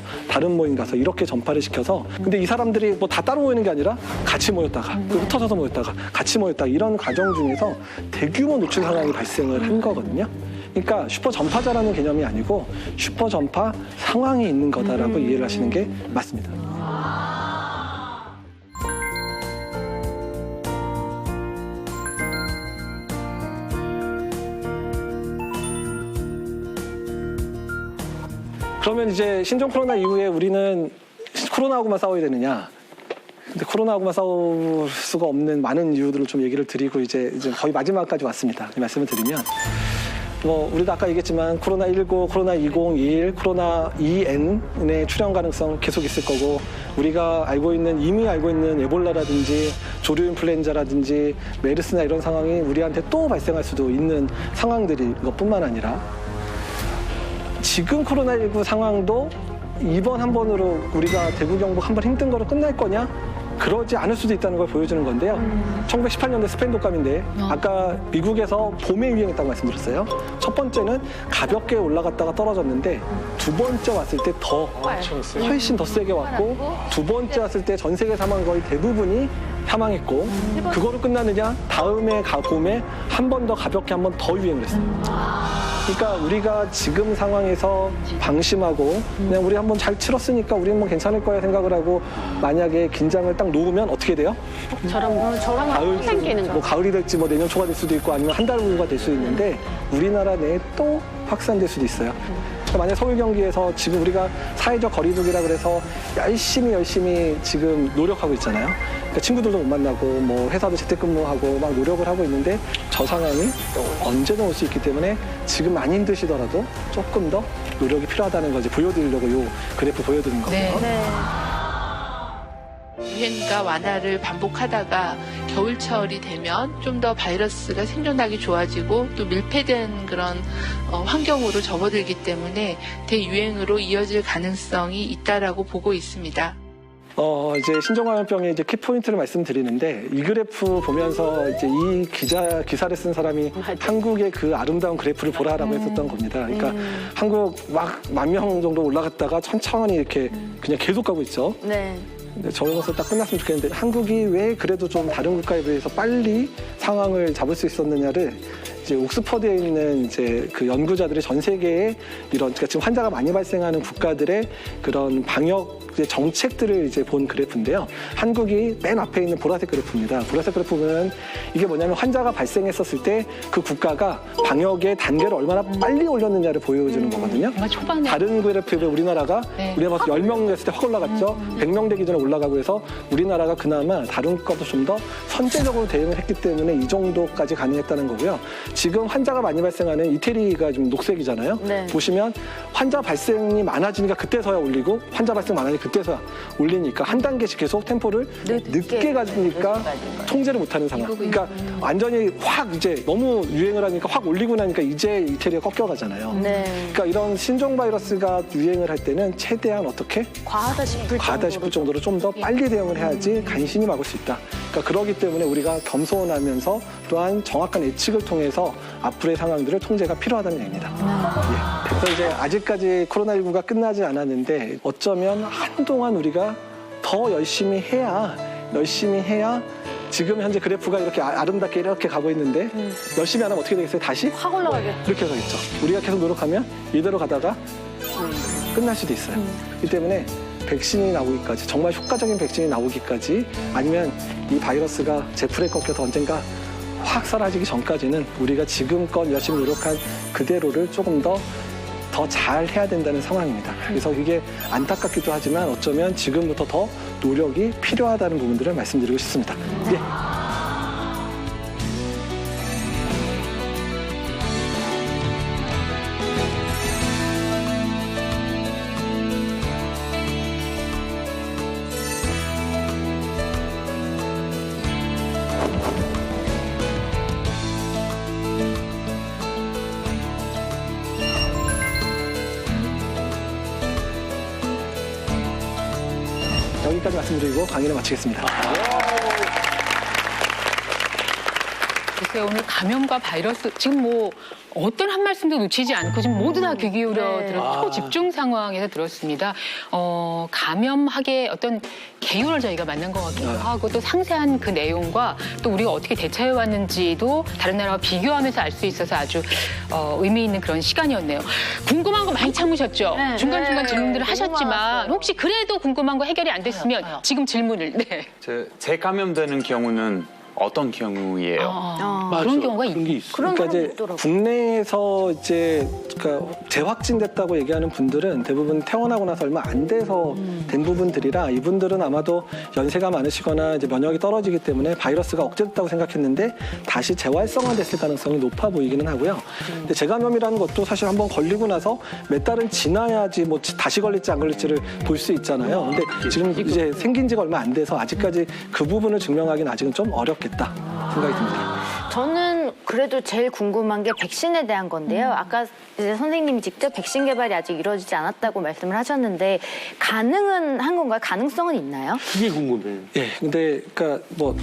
이렇게 전파를 시켜서 근데 이 사람들이 뭐 다 따로 모이는 게 아니라 같이 모였다가 또 흩어져서 모였다가 같이 모였다가 이런 과정 중에서 대규모 노출 상황이 발생을 한 거거든요. 그러니까 슈퍼 전파자라는 개념이 아니고 슈퍼 전파 상황이 있는 거다라고 이해를 하시는 게 맞습니다. 그러면 이제 신종 코로나 이후에 우리는 코로나하고만 싸워야 되느냐? 근데 코로나하고만 싸울 수가 없는 많은 이유들을 좀 얘기를 드리고 이제 거의 마지막까지 왔습니다. 말씀을 드리면 뭐 우리도 아까 얘기했지만 코로나19, 코로나2021, 코로나2N의 출현 가능성 계속 있을 거고 우리가 이미 알고 있는 에볼라라든지 조류 인플루엔자라든지 메르스나 이런 상황이 우리한테 또 발생할 수도 있는 상황들인 것뿐만 아니라 지금 코로나19 상황도 이번 한 번으로 우리가 대구 경북 한 번 힘든 거로 끝날 거냐? 그러지 않을 수도 있다는 걸 보여주는 건데요. 1918년대 스페인 독감인데 아까 미국에서 봄에 유행했다고 말씀드렸어요. 첫 번째는 가볍게 올라갔다가 떨어졌는데 두 번째 왔을 때 훨씬 더 세게 왔고 두 번째 왔을 때 전 세계 사망 거의 대부분이 사망했고 그거로 끝나느냐? 다음에 봄에 한 번 더 가볍게 한 번 더 유행을 했어요. 그러니까 우리가 지금 상황에서 방심하고 그냥 우리 한번 잘 치렀으니까 우리는 뭐 괜찮을 거야 생각을 하고 만약에 긴장을 딱 놓으면 어떻게 돼요? 저런 생기는 거. 뭐 가을이 될지 뭐 내년 초가 될 수도 있고 아니면 한 달 후가 될 수도 있는데 우리나라 내에 또 확산될 수도 있어요. 그러니까 만약 서울 경기에서 지금 우리가 사회적 거리두기라 그래서 열심히 지금 노력하고 있잖아요. 그러니까 친구들도 못 만나고 뭐 회사도 재택근무하고 막 노력을 하고 있는데 저 상황이 또 언제든 올 수 있기 때문에 지금 많이 힘드시더라도 조금 더 노력이 필요하다는 거 이제 보여드리려고 요 그래프 보여드린 거고요. 유행과 완화를 반복하다가 겨울철이 되면 좀 더 바이러스가 생존하기 좋아지고 또 밀폐된 그런 환경으로 접어들기 때문에 대유행으로 이어질 가능성이 있다라고 보고 있습니다. 이제 신종감염병의 이제 키포인트를 말씀드리는데 이 그래프 보면서 이제 이 기사를 쓴 사람이 한국의 그 아름다운 그래프를 보라라고 했었던 겁니다. 그러니까 한국 막 10,000명 정도 올라갔다가 천천히 이렇게 그냥 계속 가고 있죠. 네. 근데 저러면서 딱 끝났으면 좋겠는데 한국이 왜 그래도 좀 다른 국가에 비해서 빨리 상황을 잡을 수 있었느냐를 이제 옥스퍼드에 있는 이제 그 연구자들이 전 세계에 이런 그러니까 지금 환자가 많이 발생하는 국가들의 그런 방역 이제 정책들을 이제 본 그래프인데요. 한국이 맨 앞에 있는 보라색 그래프입니다. 보라색 그래프 보면 이게 뭐냐면 환자가 발생했었을 때 그 국가가 방역의 단계를 얼마나 빨리 올렸느냐를 보여주는 거거든요. 초반에. 다른 그래프에 우리나라가 우리가 봐서 10명 됐을 때 확 올라갔죠. 100명 되기 전에 올라가고 해서 우리나라가 그나마 다른 것보다 좀 더 선제적으로 대응을 했기 때문에 이 정도까지 가능했다는 거고요. 지금 환자가 많이 발생하는 이태리가 좀 녹색이잖아요. 네. 보시면 환자 발생이 많아지니까 그때서야 올리고 환자 발생 많아지니까 그때서야 올리니까 한 단계씩 계속 템포를 늦게 가니까 통제를 못하는 상황. 그러니까 완전히 확 이제 너무 유행을 하니까 확 올리고 나니까 이제 이태리가 꺾여가잖아요. 네. 그러니까 이런 신종 바이러스가 유행을 할 때는 최대한 어떻게 과하다 싶을 정도로 좀 더 빨리 대응을 해야지 간신히 막을 수 있다. 그러니까 그렇기 때문에 우리가 겸손하면서 또한 정확한 예측을 통해서 앞으로의 상황들을 통제가 필요하다는 얘기입니다. 예. 그래서 이제 아직까지 코로나19가 끝나지 않았는데 어쩌면 한동안 우리가 더 열심히 해야 지금 현재 그래프가 이렇게 아름답게 이렇게 가고 있는데 열심히 안 하면 어떻게 되겠어요? 다시 확 올라가겠죠. 이렇게 가겠죠. 우리가 계속 노력하면 이대로 가다가 끝날 수도 있어요. 그렇기 때문에 백신이 나오기까지, 정말 효과적인 백신이 나오기까지, 아니면 이 바이러스가 제풀에 꺾여서 언젠가 확 사라지기 전까지는 우리가 지금껏 열심히 노력한 그대로를 조금 더 잘 해야 된다는 상황입니다. 그래서 이게 안타깝기도 하지만 어쩌면 지금부터 더 노력이 필요하다는 부분들을 말씀드리고 싶습니다. 예. 여기까지 말씀드리고 강의를 마치겠습니다. 글쎄요, 오늘 감염과 바이러스, 지금 뭐 어떤 한 말씀도 놓치지 않고 지금 모두 다 귀 기울여 들어 초집중 상황에서 들었습니다. 감염학의 어떤 개요를 저희가 만난 것 같기도 하고 또 상세한 그 내용과 또 우리가 어떻게 대처해 왔는지도 다른 나라와 비교하면서 알 수 있어서 아주 의미 있는 그런 시간이었네요. 궁금한 거 많이 참으셨죠? 중간중간 질문들을 하셨지만 혹시 그래도 궁금한 거 해결이 안 됐으면 지금 질문을. 네. 재감염되는 경우는 어떤 경우예요? 그런 경우가 있어요. 그러니까 이제 국내에서 이제 그러니까 재확진됐다고 얘기하는 분들은 대부분 태어나고 나서 얼마 안 돼서 된 부분들이라 이분들은 아마도 연세가 많으시거나 이제 면역이 떨어지기 때문에 바이러스가 억제됐다고 생각했는데 다시 재활성화됐을 가능성이 높아 보이기는 하고요. 근데 재감염이라는 것도 사실 한번 걸리고 나서 몇 달은 지나야지 뭐 다시 걸릴지 안 걸릴지를 볼 수 있잖아요. 근데 지금 이제 생긴 지가 얼마 안 돼서 아직까지 그 부분을 증명하기는 아직은 좀 어렵겠다 생각이 듭니다. 저는 그래도 제일 궁금한 게 백신에 대한 건데요. 아까 이제 선생님이 직접 백신 개발이 아직 이루어지지 않았다고 말씀을 하셨는데 가능은 한 건가요? 가능성은 있나요? 그게 궁금해요. 예, 근데 그러니까 뭐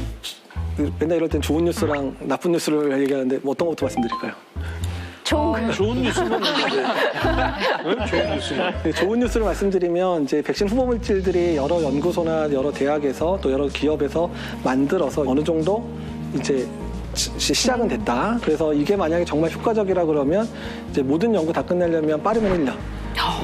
맨날 이럴 땐 좋은 뉴스랑 나쁜 뉴스를 얘기하는데 뭐 어떤 것부터 말씀드릴까요? 좋은 뉴스만 있는데. 좋은 뉴스만. 네, 좋은 뉴스를 말씀드리면 이제 백신 후보 물질들이 여러 연구소나 여러 대학에서 또 여러 기업에서 만들어서 어느 정도 이제 시작은 됐다. 그래서 이게 만약에 정말 효과적이라 그러면 이제 모든 연구 다 끝내려면 빠르면 1년.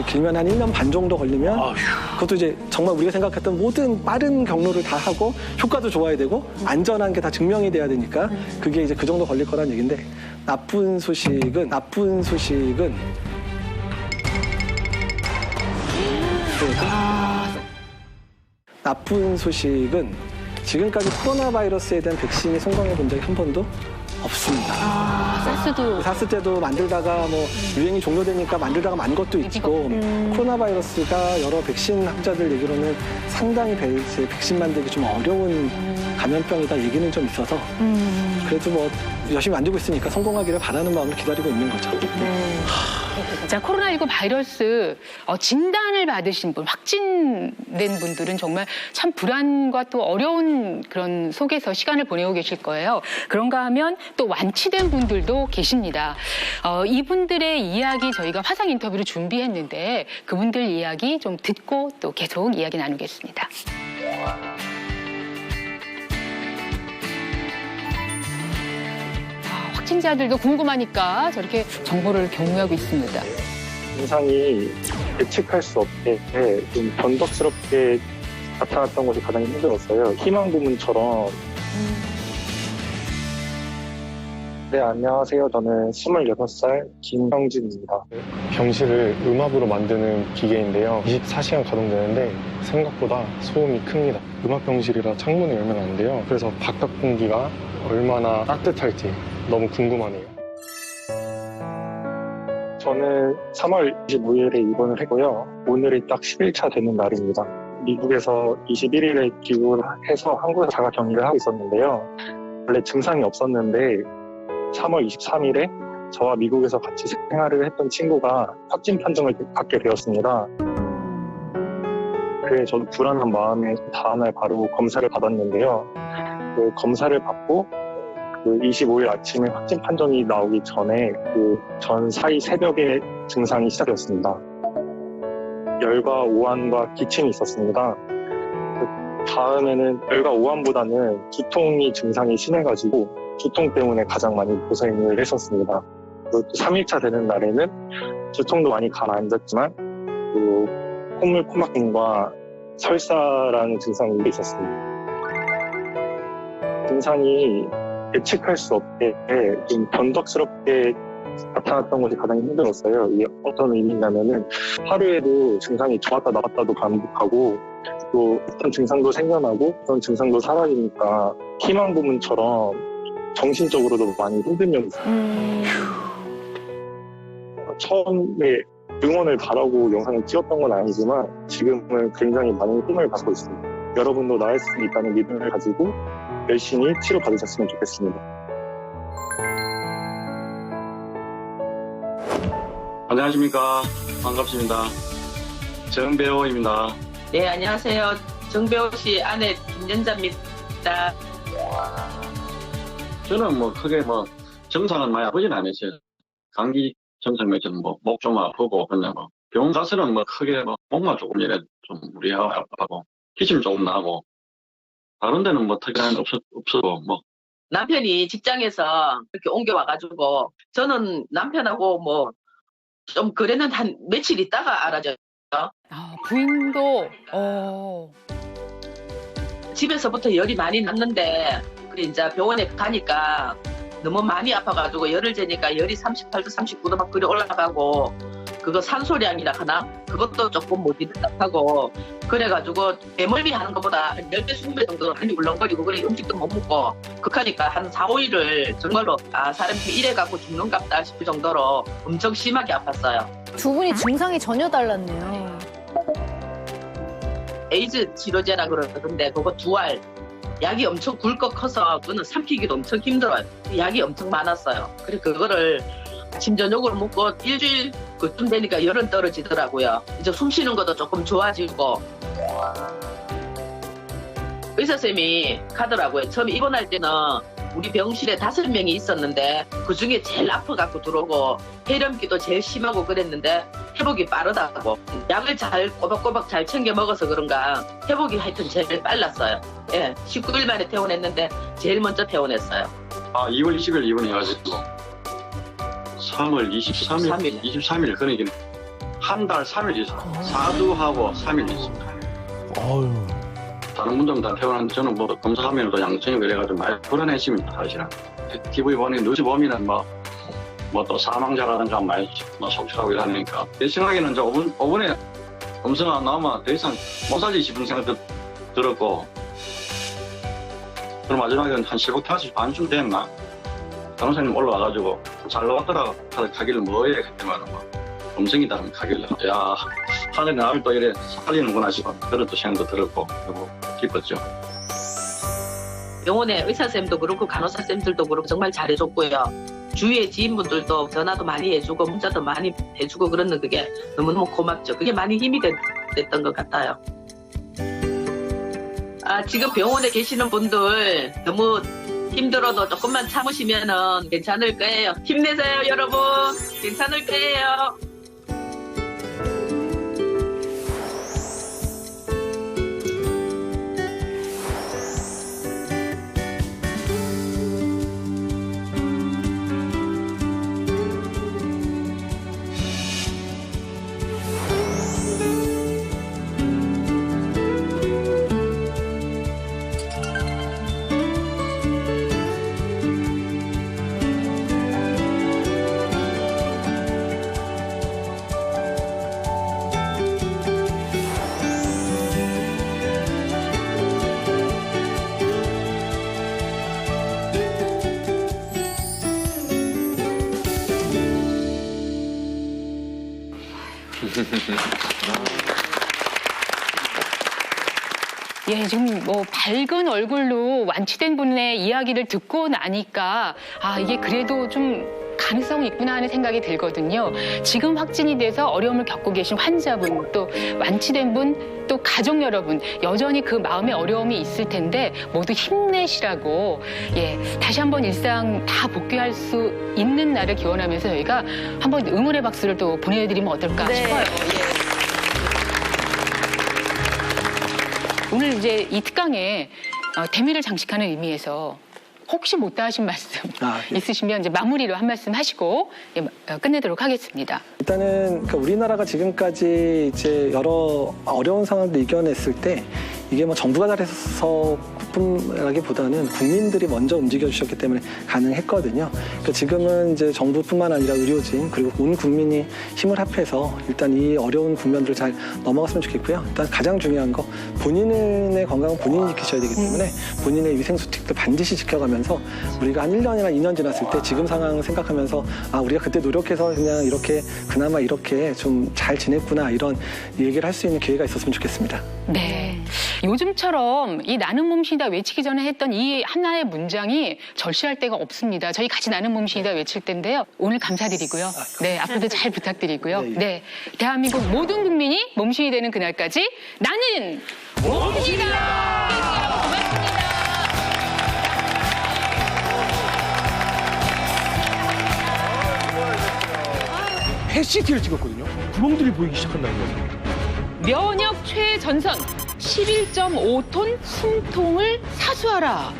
길면 한 1년 반 정도 걸리면 그것도 이제 정말 우리가 생각했던 모든 빠른 경로를 다 하고 효과도 좋아야 되고 안전한 게 다 증명이 돼야 되니까 그게 이제 그 정도 걸릴 거란 얘기인데 나쁜 소식은 지금까지 코로나 바이러스에 대한 백신이 성공해 본 적이 한 번도 없습니다. 사스 때도 만들다가 뭐 유행이 종료되니까 만들다가 만 것도 있고 코로나 바이러스가 여러 백신 학자들 얘기로는 상당히 백신 만들기 좀 어려운 감염병이다 얘기는 좀 있어서 그래도 뭐 열심히 만들고 있으니까 성공하기를 바라는 마음으로 기다리고 있는 거죠. 자, 코로나19 바이러스 진단을 받으신 분, 확진된 분들은 정말 참 불안과 또 어려운 그런 속에서 시간을 보내고 계실 거예요. 그런가 하면 또 완치된 분들도 계십니다. 이분들의 이야기 저희가 화상 인터뷰로 준비했는데 그분들 이야기 좀 듣고 또 계속 이야기 나누겠습니다. 확진자들도 궁금하니까 저렇게 정보를 공유하고 있습니다. 증상이 예측할 수 없게 좀 변덕스럽게 나타났던 것이 가장 힘들었어요. 희망 고문처럼. 네, 안녕하세요. 저는 26살 김형진입니다. 병실을 음압으로 만드는 기계인데요. 24시간 가동되는데 생각보다 소음이 큽니다. 음압병실이라 창문을 열면 안 돼요. 그래서 바깥 공기가 얼마나 따뜻할지 너무 궁금하네요. 저는 3월 25일에 입원을 했고요. 오늘이 딱 10일차 되는 날입니다. 미국에서 21일에 귀국을 해서 한국에서 자가 격리를 하고 있었는데요. 원래 증상이 없었는데 3월 23일에 저와 미국에서 같이 생활을 했던 친구가 확진 판정을 받게 되었습니다. 그래 저도 불안한 마음에 다음날 바로 검사를 받았는데요. 그 검사를 받고 그 25일 아침에 확진 판정이 나오기 전에 그 전 4일 새벽에 증상이 시작되었습니다. 열과 오한과 기침이 있었습니다. 그 다음에는 열과 오한보다는 두통이 증상이 심해가지고 두통 때문에 가장 많이 고생을 했었습니다. 또 3일차 되는 날에는 두통도 많이 가라앉았지만 그 콧물 코막힘과 설사라는 증상이 있었습니다. 증상이 예측할 수 없게 좀 변덕스럽게 나타났던 것이 가장 힘들었어요. 이게 어떤 의미냐면은 하루에도 증상이 좋았다 나갔다도 반복하고 또 어떤 증상도 생겨나고 그런 증상도 사라지니까 희망 고문처럼 정신적으로도 많이 힘든 면이 있어요. 처음에 응원을 바라고 영상을 찍었던 건 아니지만 지금은 굉장히 많은 힘을 받고 있습니다. 여러분도 나을 수 있다는 믿음을 가지고 열심히 치료받으셨으면 좋겠습니다. 안녕하십니까. 반갑습니다. 정배호입니다. 네, 안녕하세요. 정배호 씨 아내 김연자입니다. 저는 뭐 크게 뭐 증상은 많이 아프진 않았어요. 감기 증상 몇은 뭐 목 좀 아프고 그냥 뭐 병원 가서는 뭐 크게 뭐 목만 조금 이래 좀 무리하고 기침 조금 나고 다른 데는 뭐 특이한 게 없어도 뭐 남편이 직장에서 이렇게 옮겨와가지고 저는 남편하고 뭐 좀 그랬는데 한 며칠 있다가 알아져요. 부인도 집에서부터 열이 많이 났는데 그래 이제 병원에 가니까 너무 많이 아파가지고 열을 재니까 열이 38도 39도 막 그래 올라가고 그거 산소량이라 하나 그것도 조금 못 이렇다고 그래가지고 배멀미 하는 것보다 한 10배 20배 정도 한이 울렁거리고 그래 음식도 못 먹고 극하니까 한 4, 5일을 정말로 사람이 이래갖고 죽는갑다 싶을 정도로 엄청 심하게 아팠어요. 두 분이 증상이 전혀 달랐네요. 에이즈 치료제라 그러던데 그거 2알 약이 엄청 굵고 커서 그거는 삼키기도 엄청 힘들어요. 약이 엄청 많았어요. 그래 그거를 아침 저녁으로 먹고 일주일 그쯤 되니까 열은 떨어지더라고요. 이제 숨 쉬는 것도 조금 좋아지고 의사쌤이 가더라고요. 처음에 입원할 때는 우리 병실에 5명이 있었는데 그중에 제일 아파갖고 들어오고 폐렴기도 제일 심하고 그랬는데 회복이 빠르다고 약을 잘 꼬박꼬박 잘 챙겨 먹어서 그런가 회복이 하여튼 제일 빨랐어요. 예, 19일 만에 퇴원했는데 제일 먼저 퇴원했어요. 2월 20일 입원해가지고 3월 23일 그러니까 한 달 3일 있어요. 4두하고 3일 있습니다. 다른 분들은 다 퇴원하는데 저는 뭐 검사하면서도 양성이 그래가지고 많이 불안했습니다. 사실은 TV 보니 뉴스 보면은 뭐 또 사망자라든가 많이 속출하고 이러니까 내 생각에는 저 5분에 검사가 나오면 더 이상 못 살지 싶은 생각도 들었고 그럼 마지막에 한 새벽 5시 반쯤 됐나 간호사님 올라와가지고 잘 나왔더라 가길래 뭐해 그때만 뭐 검성이다 가길래 야 하늘에 나를 또 이래 살리는구나 싶어 그런 또 생각도 들었고 그리고 기뻤죠. 병원에 의사쌤도 그렇고 간호사쌤들도 그렇고 정말 잘해줬고요. 주위의 지인분들도 전화도 많이 해주고 문자도 많이 해주고 그러는 그게 너무너무 고맙죠. 그게 많이 힘이 됐던 것 같아요. 지금 병원에 계시는 분들 너무 힘들어도 조금만 참으시면은 괜찮을 거예요. 힘내세요, 여러분. 괜찮을 거예요. 예, 지금 뭐 밝은 얼굴로 완치된 분의 이야기를 듣고 나니까 이게 그래도 좀 가능성이 있구나 하는 생각이 들거든요. 지금 확진이 돼서 어려움을 겪고 계신 환자분, 또 완치된 분, 또 가족 여러분, 여전히 그 마음의 어려움이 있을 텐데 모두 힘내시라고 다시 한번 일상 다 복귀할 수 있는 날을 기원하면서 저희가 한번 응원의 박수를 또 보내드리면 어떨까 싶어요. 오늘 이제 이 특강에 대미를 장식하는 의미에서 혹시 못다 하신 말씀 있으시면 이제 마무리로 한 말씀 하시고 끝내도록 하겠습니다. 일단은 그러니까 우리나라가 지금까지 이제 여러 어려운 상황들 이겨냈을 때 이게 뭐 정부가 잘해서뿐라기보다는 국민들이 먼저 움직여 주셨기 때문에 가능했거든요. 그러니까 지금은 이제 정부뿐만 아니라 의료진 그리고 온 국민이 힘을 합해서 일단 이 어려운 국면들을 잘 넘어갔으면 좋겠고요. 일단 가장 중요한 거 본인의 건강은 본인이 지키셔야 되기 때문에 본인의 위생수칙들 반드시 지켜가면서 우리가 한 1년이나 2년 지났을 때 지금 상황을 생각하면서 우리가 그때 노력해서 그냥 이렇게 그나마 이렇게 좀 잘 지냈구나 이런 얘기를 할 수 있는 기회가 있었으면 좋겠습니다. 네. 요즘처럼 이 나는 몸신이다 외치기 전에 했던 이 하나의 문장이 절실할 데가 없습니다. 저희 같이 나는 몸신이다 외칠 텐데요. 오늘 감사드리고요. 네, 앞으로도 잘 부탁드리고요. 네, 대한민국 모든 국민이 몸신이 되는 그날까지 나는 몸신이다. 고맙습니다. PET-CT를 찍었거든요. 구멍들이 보이기 시작한다는 거예요. 면역 최전선 11.5톤 숨통을 사수하라.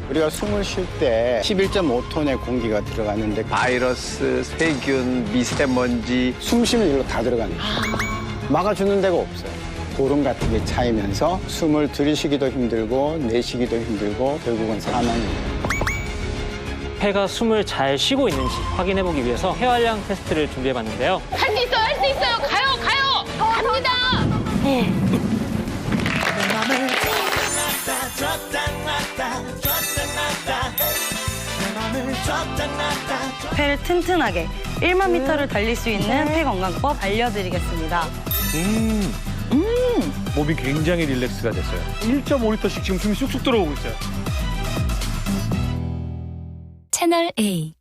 우리가 숨을 쉴 때 11.5톤의 공기가 들어가는데 바이러스, 세균, 미세먼지, 숨쉬는 일로 다 들어갑니다. 막아주는 데가 없어요. 고름 같은 게 차이면서 숨을 들이쉬기도 힘들고 내쉬기도 힘들고 결국은 사망입니다. 폐가 숨을 잘 쉬고 있는지 확인해보기 위해서 폐활량 테스트를 준비해봤는데요. 할 수 있어요, 할 수 있어요. 가요, 갑니다. 네. 폐를 튼튼하게 1만 미터를 달릴 수 있는 폐건강법 알려드리겠습니다. 몸이 굉장히 릴렉스가 됐어요. 1.5리터씩 지금 숨이 쑥쑥 들어오고 있어요. 채널 A